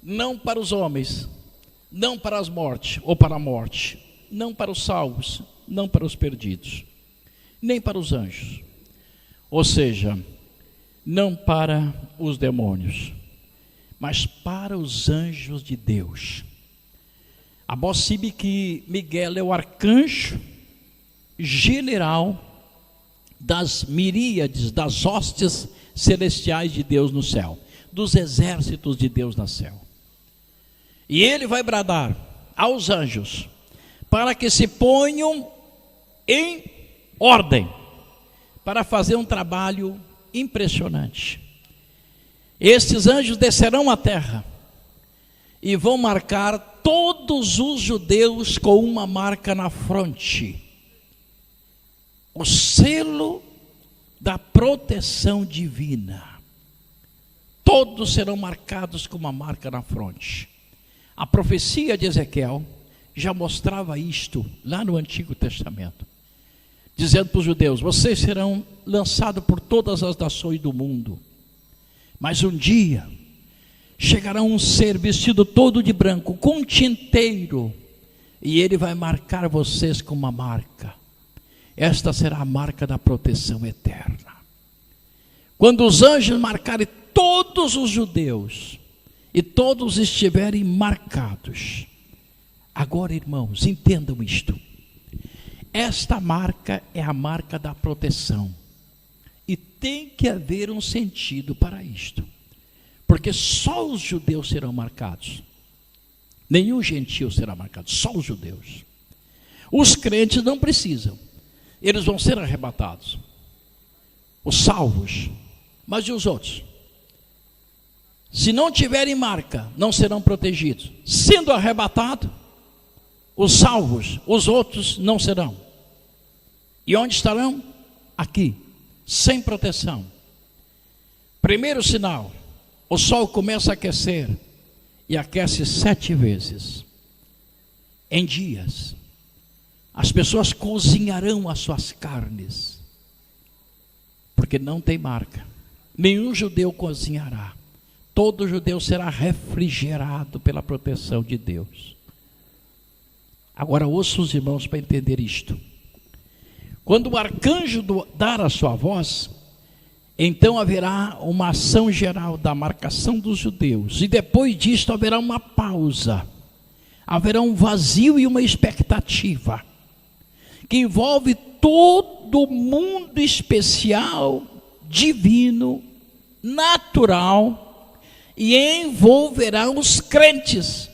não para os homens, não para as mortes ou para a morte, não para os salvos, não para os perdidos, nem para os anjos. Ou seja, não para os demônios, mas para os anjos de Deus. Apossível que Miguel é o arcanjo general das miríades, das hostes celestiais de Deus no céu, dos exércitos de Deus no céu. E ele vai bradar aos anjos para que se ponham em ordem, para fazer um trabalho impressionante. Estes anjos descerão à terra e vão marcar todos os judeus com uma marca na fronte, o selo da proteção divina. Todos serão marcados com uma marca na fronte. A profecia de Ezequiel já mostrava isto lá no Antigo Testamento, dizendo para os judeus: vocês serão lançados por todas as nações do mundo, mas um dia chegará um ser vestido todo de branco, com um tinteiro, e ele vai marcar vocês com uma marca. Esta será a marca da proteção eterna. Quando os anjos marcarem todos os judeus, e todos estiverem marcados, agora, irmãos, entendam isto. Esta marca é a marca da proteção. E tem que haver um sentido para isto. Porque só os judeus serão marcados. Nenhum gentio será marcado, só os judeus. Os crentes não precisam. Eles vão ser arrebatados. Os salvos. Mas e os outros? Se não tiverem marca, não serão protegidos. Sendo arrebatado, os salvos, os outros não serão. E onde estarão? Aqui, sem proteção. Primeiro sinal: o sol começa a aquecer, e aquece 7 vezes em dias. As pessoas cozinharão as suas carnes, porque não tem marca. Nenhum judeu cozinhará. Todo judeu será refrigerado pela proteção de Deus. Agora ouça os irmãos para entender isto. Quando o arcanjo dar a sua voz, então haverá uma ação geral da marcação dos judeus. E depois disto haverá uma pausa. Haverá um vazio e uma expectativa, que envolve todo o mundo especial divino, natural, e envolverá os crentes.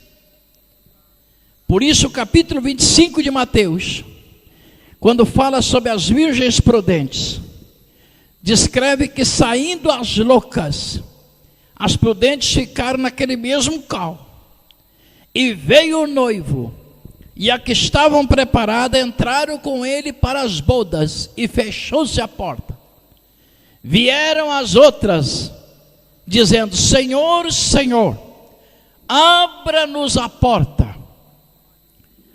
Por isso, o capítulo 25 de Mateus, quando fala sobre as virgens prudentes, descreve que, saindo as loucas, as prudentes ficaram naquele mesmo cal. E veio o noivo, e a que estavam preparadas entraram com ele para as bodas, e fechou-se a porta. Vieram as outras, dizendo: Senhor, Senhor, abra-nos a porta.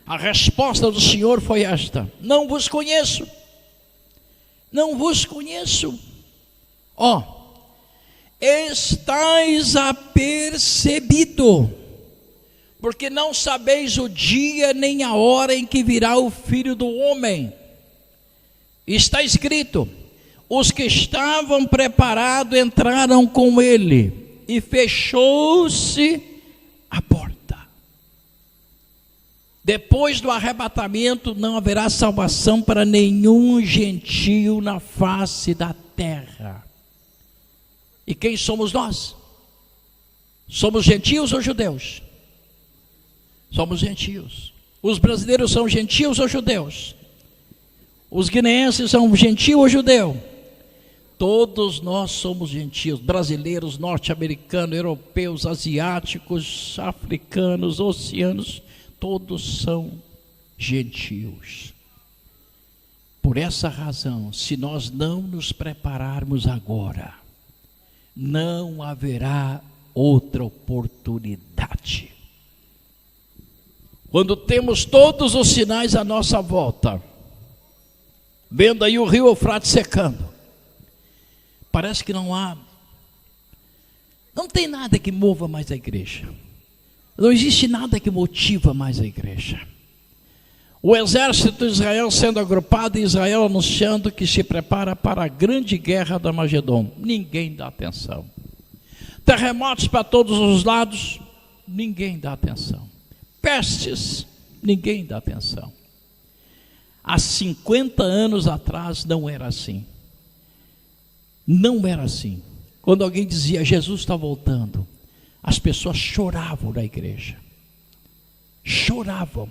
A resposta do Senhor foi esta: não vos conheço, não vos conheço. Estais apercebido, porque não sabeis o dia nem a hora em que virá o Filho do Homem. Está escrito: os que estavam preparados entraram com ele, e fechou-se a porta. Depois do arrebatamento não haverá salvação para nenhum gentio na face da terra. E quem somos nós? Somos gentios ou judeus? Somos gentios. Os brasileiros são gentios ou judeus? Os guineenses são gentio ou judeu? Todos nós somos gentios, brasileiros, norte-americanos, europeus, asiáticos, africanos, oceanos, todos são gentios. Por essa razão, se nós não nos prepararmos agora, não haverá outra oportunidade. Quando temos todos os sinais à nossa volta, vendo aí o rio Eufrates secando, parece que não tem nada que mova mais a igreja. Não existe nada que motiva mais a igreja. O exército de Israel sendo agrupado, e Israel anunciando que se prepara para a grande guerra do Armagedom. Ninguém dá atenção. Terremotos para todos os lados, ninguém dá atenção. Pestes, ninguém dá atenção. Há 50 anos atrás não era assim. Não era assim. Quando alguém dizia: Jesus está voltando, as pessoas choravam na igreja. Choravam.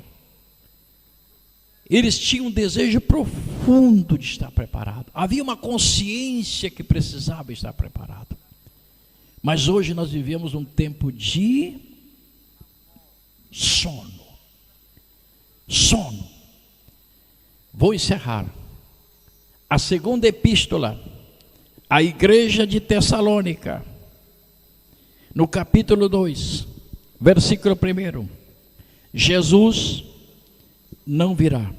Eles tinham um desejo profundo de estar preparado. Havia uma consciência que precisava estar preparado. Mas hoje nós vivemos um tempo de sono. Sono. Vou encerrar. A segunda epístola à igreja de Tessalônica, no capítulo 2, versículo 1. Jesus não virá.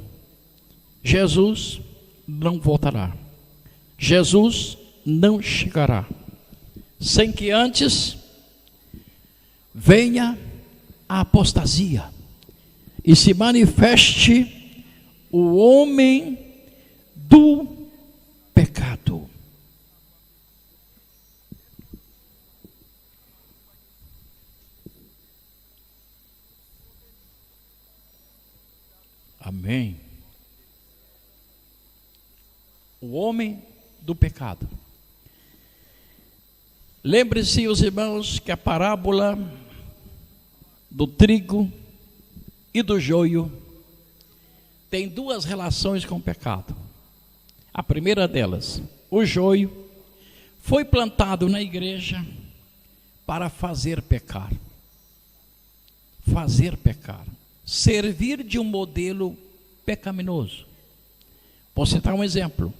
Jesus não voltará. Jesus não chegará, sem que antes venha a apostasia e se manifeste o homem do pecado. Amém. O homem do pecado. Lembre-se, os irmãos, que a parábola do trigo e do joio tem duas relações com o pecado. A primeira delas, o joio foi plantado na igreja para fazer pecar. Fazer pecar. Servir de um modelo pecaminoso. Vou citar um exemplo.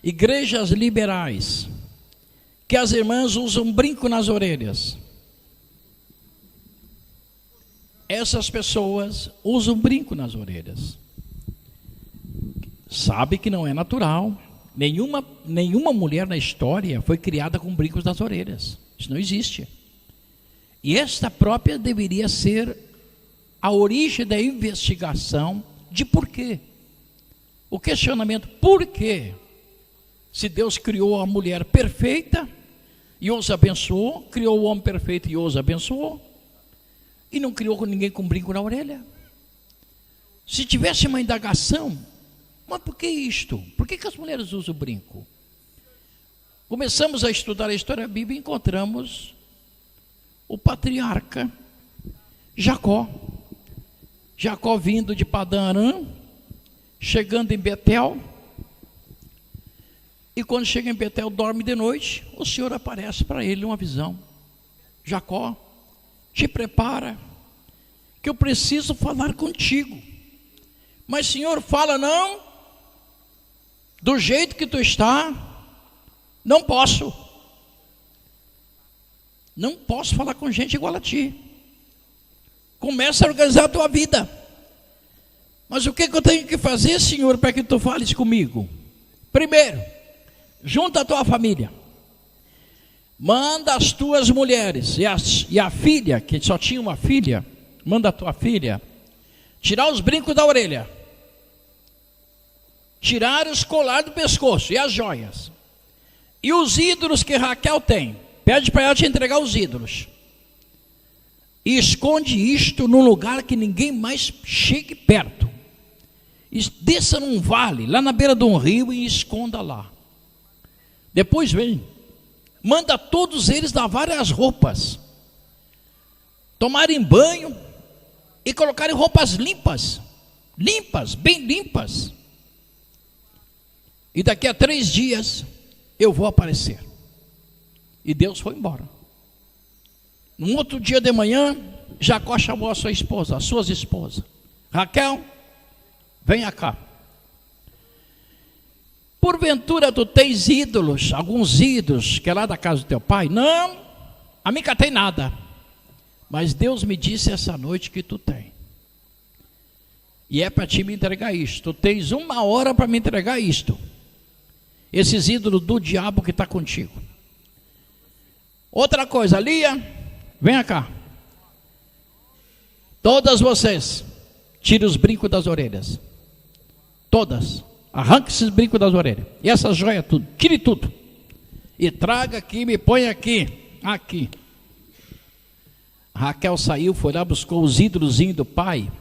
Igrejas liberais, que as irmãs usam brinco nas orelhas. Essas pessoas usam brinco nas orelhas. Sabe que não é natural. Nenhuma mulher na história foi criada com brincos nas orelhas. Isso não existe. E esta própria deveria ser a origem da investigação de por quê. O questionamento: por quê? Se Deus criou a mulher perfeita e os abençoou, criou o homem perfeito e os abençoou, e não criou ninguém com brinco na orelha. Se tivesse uma indagação: mas por que isto? Por que as mulheres usam brinco? Começamos a estudar a história bíblica e encontramos o patriarca Jacó. Jacó vindo de Padã Arã, chegando em Betel. E quando chega em Betel, dorme de noite, o Senhor aparece para ele uma visão. Jacó, te prepara, que eu preciso falar contigo. Mas Senhor, fala não, do jeito que tu está, não posso. Não posso falar com gente igual a ti. Começa a organizar a tua vida. Mas o que eu tenho que fazer, Senhor, para que tu fales comigo? Primeiro, junta a tua família. Manda as tuas mulheres e a filha, que só tinha uma filha, manda a tua filha tirar os brincos da orelha, tirar os colares do pescoço e as joias. E os ídolos que Raquel tem, pede para ela te entregar os ídolos. E esconde isto num lugar que ninguém mais chegue perto. E desça num vale, lá na beira de um rio, e esconda lá. Depois vem, manda todos eles lavarem as roupas, tomarem banho e colocarem roupas limpas, bem limpas. E daqui a 3 dias eu vou aparecer. E Deus foi embora. Num outro dia de manhã, Jacó chamou a sua esposa, as suas esposas. Raquel, venha cá. Porventura tu tens ídolos, alguns ídolos, que é lá da casa do teu pai? Não, a mim cá tem nada. Mas Deus me disse essa noite que tu tem. E é para ti me entregar isto. Tu tens 1 hora para me entregar isto. Esses ídolos do diabo que está contigo. Outra coisa, Lia, venha cá. Todas vocês, tire os brincos das orelhas. Todas. Arranque esses brincos das orelhas. E essas joias tudo. Tire tudo. E traga aqui, me põe aqui. Aqui. Raquel saiu, foi lá, buscou os ídolozinhos do pai.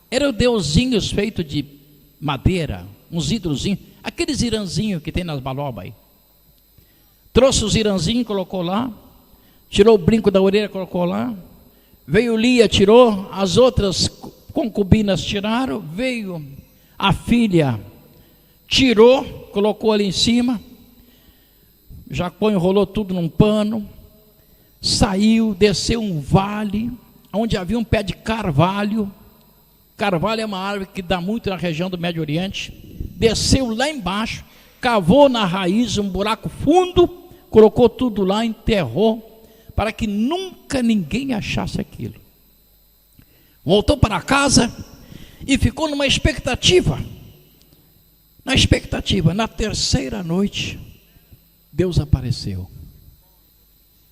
Eram deusinhos feitos de madeira. Uns ídolozinhos. Aqueles irãzinhos que tem nas balobas aí. Trouxe os irãzinhos, colocou lá. Tirou o brinco da orelha, colocou lá. Veio Lia, tirou. As outras concubinas tiraram. Veio a filha, tirou, colocou ali em cima. Jacó enrolou tudo num pano. Saiu, desceu um vale, onde havia um pé de carvalho. Carvalho é uma árvore que dá muito na região do Médio Oriente. Desceu lá embaixo, cavou na raiz um buraco fundo, colocou tudo lá, enterrou, para que nunca ninguém achasse aquilo. Voltou para casa e ficou numa expectativa. Na 3ª noite, Deus apareceu.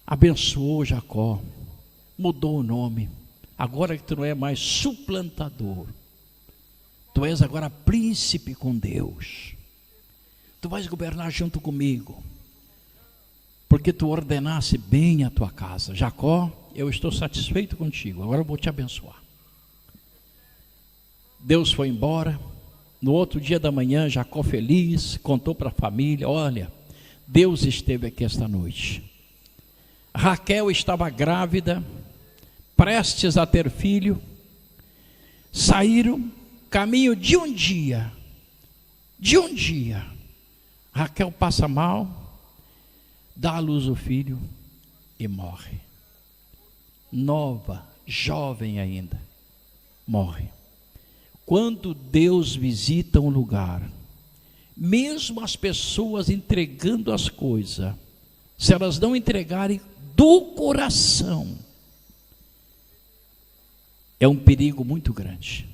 Abençoou Jacó, mudou o nome. Agora que tu não é mais suplantador, tu és agora príncipe com Deus. Tu vais governar junto comigo, porque tu ordenasse bem a tua casa. Jacó, eu estou satisfeito contigo, agora eu vou te abençoar. Deus foi embora. No outro dia da manhã, Jacó feliz, contou para a família: olha, Deus esteve aqui esta noite. Raquel estava grávida, prestes a ter filho. Saíram, caminho de um dia. Raquel passa mal, dá à luz o filho e morre. Nova, jovem ainda, morre. Quando Deus visita um lugar, mesmo as pessoas entregando as coisas, se elas não entregarem do coração, é um perigo muito grande.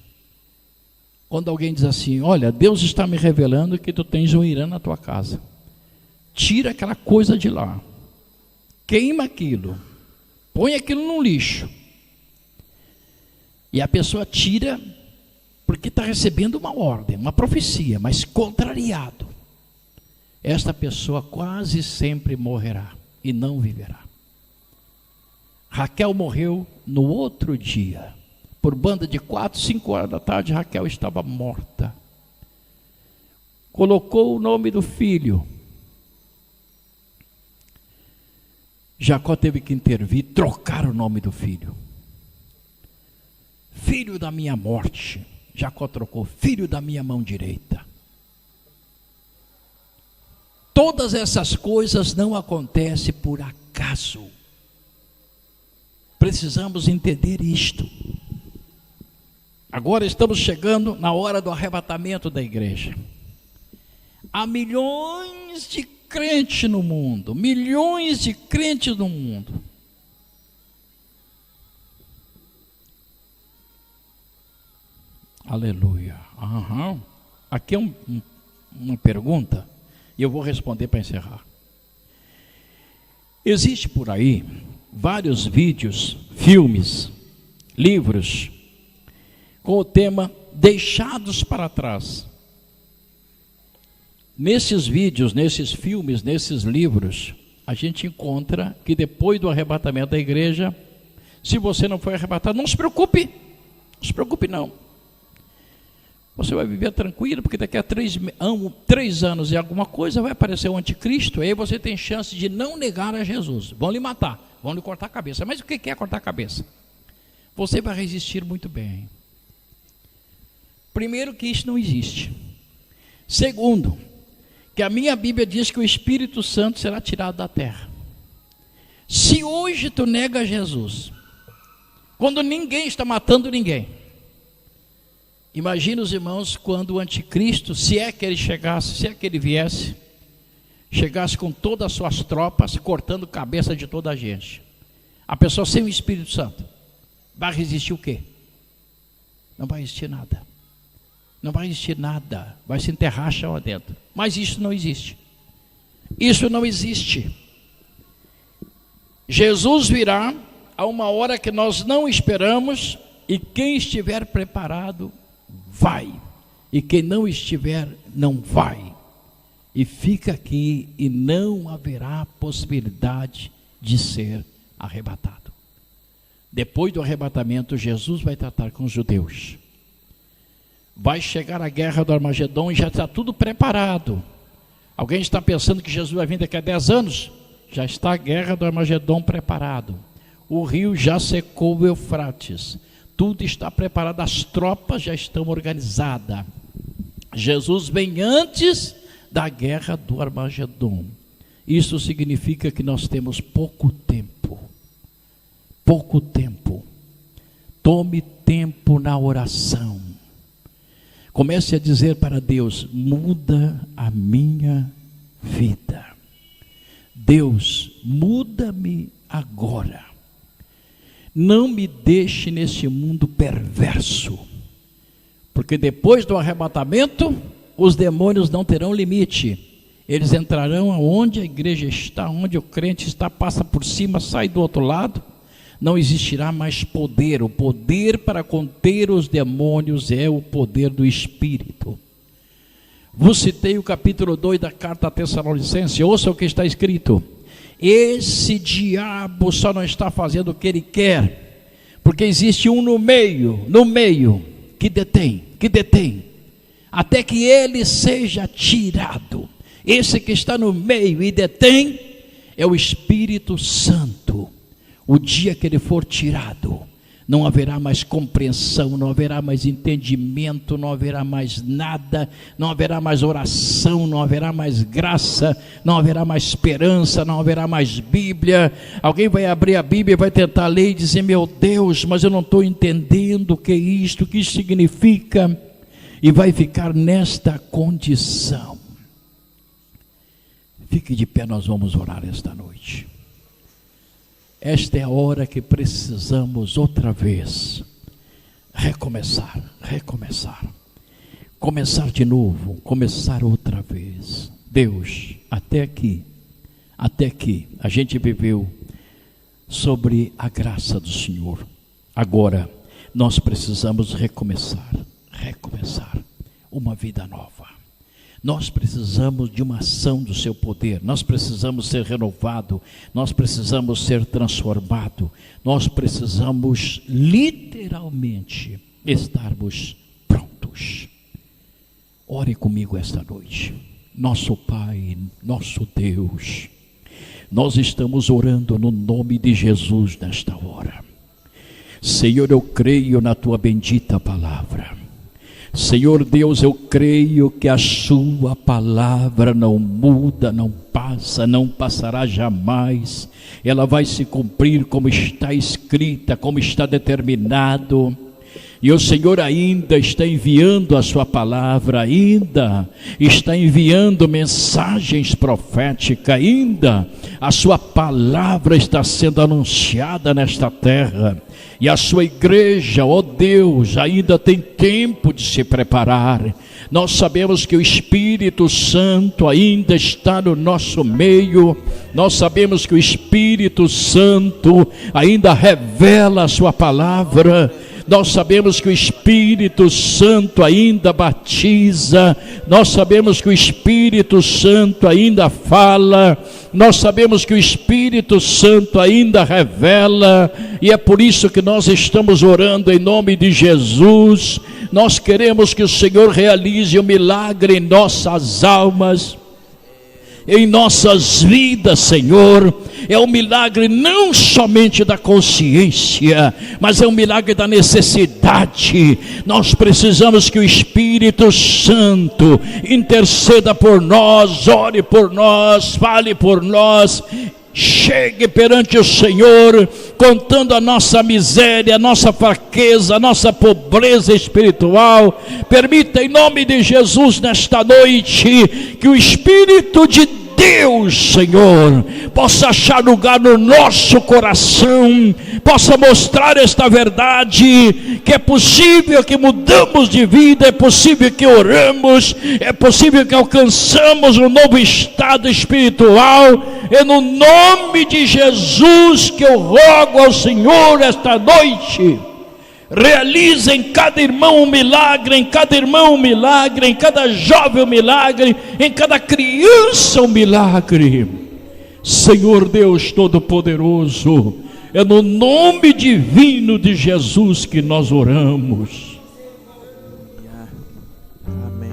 Quando alguém diz assim: olha, Deus está me revelando que tu tens um Irã na tua casa, tira aquela coisa de lá, queima aquilo, põe aquilo no lixo. E a pessoa tira porque está recebendo uma ordem, uma profecia, mas contrariado. Esta pessoa quase sempre morrerá e não viverá. Raquel morreu no outro dia. Por banda de 4, 5 horas da tarde, Raquel estava morta. Colocou o nome do filho Jacó teve que intervir, trocar o nome do filho. Filho da minha morte. Jacó trocou, filho da minha mão direita. Todas essas coisas não acontecem por acaso. Precisamos entender isto. Agora estamos chegando na hora do arrebatamento da igreja. Há milhões de crentes no mundo, milhões de crentes no mundo. Aleluia. Aqui é uma pergunta e eu vou responder para encerrar. Existe por aí vários vídeos, filmes, livros com o tema Deixados para Trás. Nesses vídeos, nesses filmes, nesses livros, a gente encontra que depois do arrebatamento da igreja, se você não foi arrebatado, não se preocupe não. Você vai viver tranquilo, porque daqui a 3 anos e alguma coisa vai aparecer o anticristo, aí você tem chance de não negar a Jesus. Vão lhe matar, vão lhe cortar a cabeça. Mas o que é cortar a cabeça? Você vai resistir muito bem. Primeiro, que isso não existe. Segundo, que a minha Bíblia diz que o Espírito Santo será tirado da terra. Se hoje tu nega Jesus, quando ninguém está matando ninguém, imagina os irmãos quando o anticristo, se é que ele chegasse, se é que ele viesse, chegasse com todas as suas tropas, cortando a cabeça de toda a gente. A pessoa sem o Espírito Santo vai resistir o quê? Não vai resistir nada. Não vai existir nada, vai se enterrar chão adentro. Mas isso não existe. Isso não existe. Jesus virá a uma hora que nós não esperamos, e quem estiver preparado, vai. E quem não estiver, não vai. E fica aqui e não haverá possibilidade de ser arrebatado. Depois do arrebatamento, Jesus vai tratar com os judeus. Vai chegar a guerra do Armagedon e já está tudo preparado. Alguém está pensando que Jesus vai vir daqui a 10 anos? Já está a guerra do Armagedon preparado. O rio já secou o Eufrates. Tudo está preparado, as tropas já estão organizadas. Jesus vem antes da guerra do Armagedon. Isso significa que nós temos pouco tempo. Pouco tempo. Tome tempo na oração. Comece a dizer para Deus: muda a minha vida. Deus, muda-me agora. Não me deixe nesse mundo perverso. Porque depois do arrebatamento, os demônios não terão limite. Eles entrarão aonde a igreja está, onde o crente está, passa por cima, sai do outro lado. Não existirá mais poder. O poder para conter os demônios é o poder do Espírito. Vos citei o capítulo 2 da carta a Tessalonicenses. Ouça o que está escrito. Esse diabo só não está fazendo o que ele quer, porque existe um no meio, que detém, até que ele seja tirado. Esse que está no meio e detém é o Espírito Santo. O dia que ele for tirado, não haverá mais compreensão, não haverá mais entendimento, não haverá mais nada, não haverá mais oração, não haverá mais graça, não haverá mais esperança, não haverá mais Bíblia. Alguém vai abrir a Bíblia e vai tentar ler e dizer: meu Deus, mas eu não estou entendendo o que é isto, o que isso significa, e vai ficar nesta condição. Fique de pé, nós vamos orar esta noite. Esta é a hora que precisamos outra vez recomeçar, começar de novo, começar outra vez. Deus, até aqui, a gente viveu sobre a graça do Senhor. Agora, nós precisamos recomeçar uma vida nova. Nós precisamos de uma ação do seu poder, nós precisamos ser renovados, nós precisamos ser transformados, nós precisamos literalmente estarmos prontos. Ore comigo esta noite. Nosso Pai, nosso Deus, Nós estamos orando no nome de Jesus nesta hora. Senhor, eu creio na tua bendita palavra. Senhor Deus, eu creio que a sua palavra não muda, não passa, não passará jamais. Ela vai se cumprir como está escrita, como está determinado. E o Senhor ainda está enviando a sua palavra, ainda está enviando mensagens proféticas, ainda a sua palavra está sendo anunciada nesta terra. E a sua igreja, ó Deus, ainda tem tempo de se preparar. Nós sabemos que o Espírito Santo ainda está no nosso meio. Nós sabemos que o Espírito Santo ainda revela a sua palavra. Nós sabemos que o Espírito Santo ainda batiza. Nós sabemos que o Espírito Santo ainda fala. Nós sabemos que o Espírito Santo ainda revela. E é por isso que nós estamos orando em nome de Jesus. Nós queremos que o Senhor realize um milagre em nossas almas, em nossas vidas, Senhor. É um milagre não somente da consciência, mas é um milagre da necessidade. Nós precisamos que o Espírito Santo interceda por nós, ore por nós, fale por nós. Chegue perante o Senhor, contando a nossa miséria, a nossa fraqueza, a nossa pobreza espiritual. Permita em nome de Jesus nesta noite que o Espírito de Deus, Senhor, possa achar lugar no nosso coração, possa mostrar esta verdade, que é possível que mudamos de vida, é possível que oramos, é possível que alcançamos um novo estado espiritual. É no nome de Jesus que eu rogo ao Senhor esta noite. Realize em cada irmão um milagre, em cada irmão um milagre, em cada jovem um milagre, em cada criança um milagre. Senhor Deus Todo-Poderoso, é no nome divino de Jesus que nós oramos. Amém.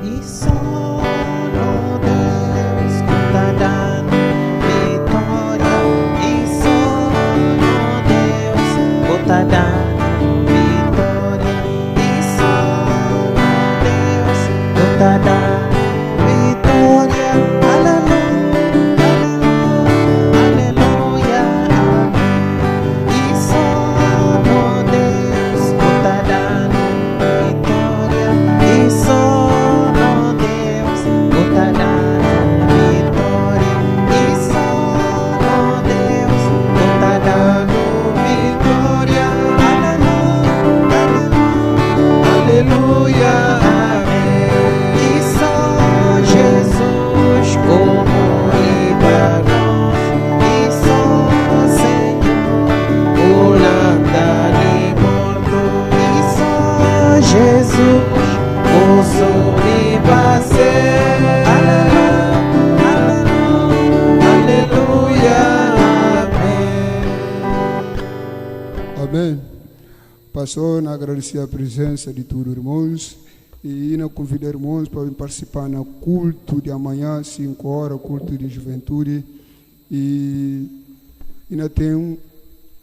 E só no Deus está dando vitória. E só no Deus está dando vitória. E só no Deus está dando vitória. Aleluia, aleluia, aleluia. E só no Deus está dando vitória. E só no Deus está dando vitória. E só no Deus está dando vitória. Aleluia, amém. E só Jesus como livrador. E só Senhor o nada morto. E só Jesus o solibacer. Aleluia, amém. Amém. Pastor, agradecer a presença de todos os irmãos e ainda convidar irmãos para participar no culto de amanhã, 5 horas, culto de juventude. E ainda tem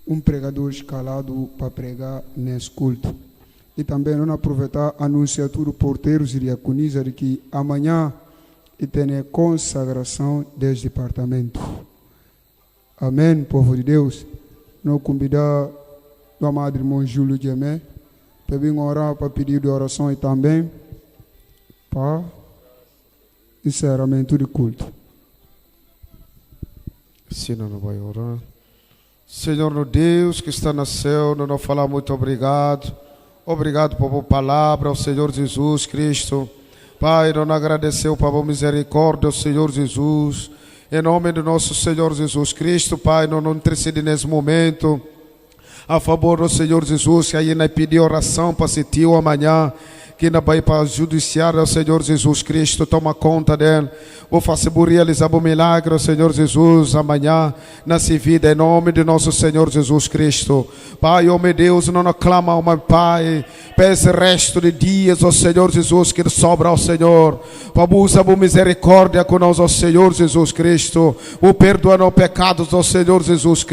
um pregador escalado para pregar nesse culto. E também vamos aproveitar a anunciar tudo porteiros e diaconisa de que amanhã tem a consagração desse departamento. Amém, povo de Deus. Nós convidar o amado irmão Júlio de Amé para vir orar, para pedir de oração e também para encerramento do culto. Sim, não vai orar. Senhor, no Deus que está no céu, nós falamos muito obrigado. Obrigado por a palavra, ao Senhor Jesus Cristo. Pai, nós agradecemos por a misericórdia, ao Senhor Jesus. Em nome do nosso Senhor Jesus Cristo, Pai, nós não intercedemos nesse momento a favor do Senhor Jesus, que aí nós pedimos oração para esse tio amanhã. que ainda vai para o judiciário, ó Senhor Jesus Cristo, toma conta dele. Vou fazer por realizar o milagre, ó Senhor Jesus, amanhã, nessa vida, em nome de nosso Senhor Jesus Cristo. Pai, ó meu Deus, não aclama, ó meu Pai, para esse resto de dias, ó Senhor Jesus, que sobra, ó Senhor. Para buscar a misericórdia conosco, ó Senhor Jesus Cristo. O perdoar os pecados, ó Senhor Jesus Cristo.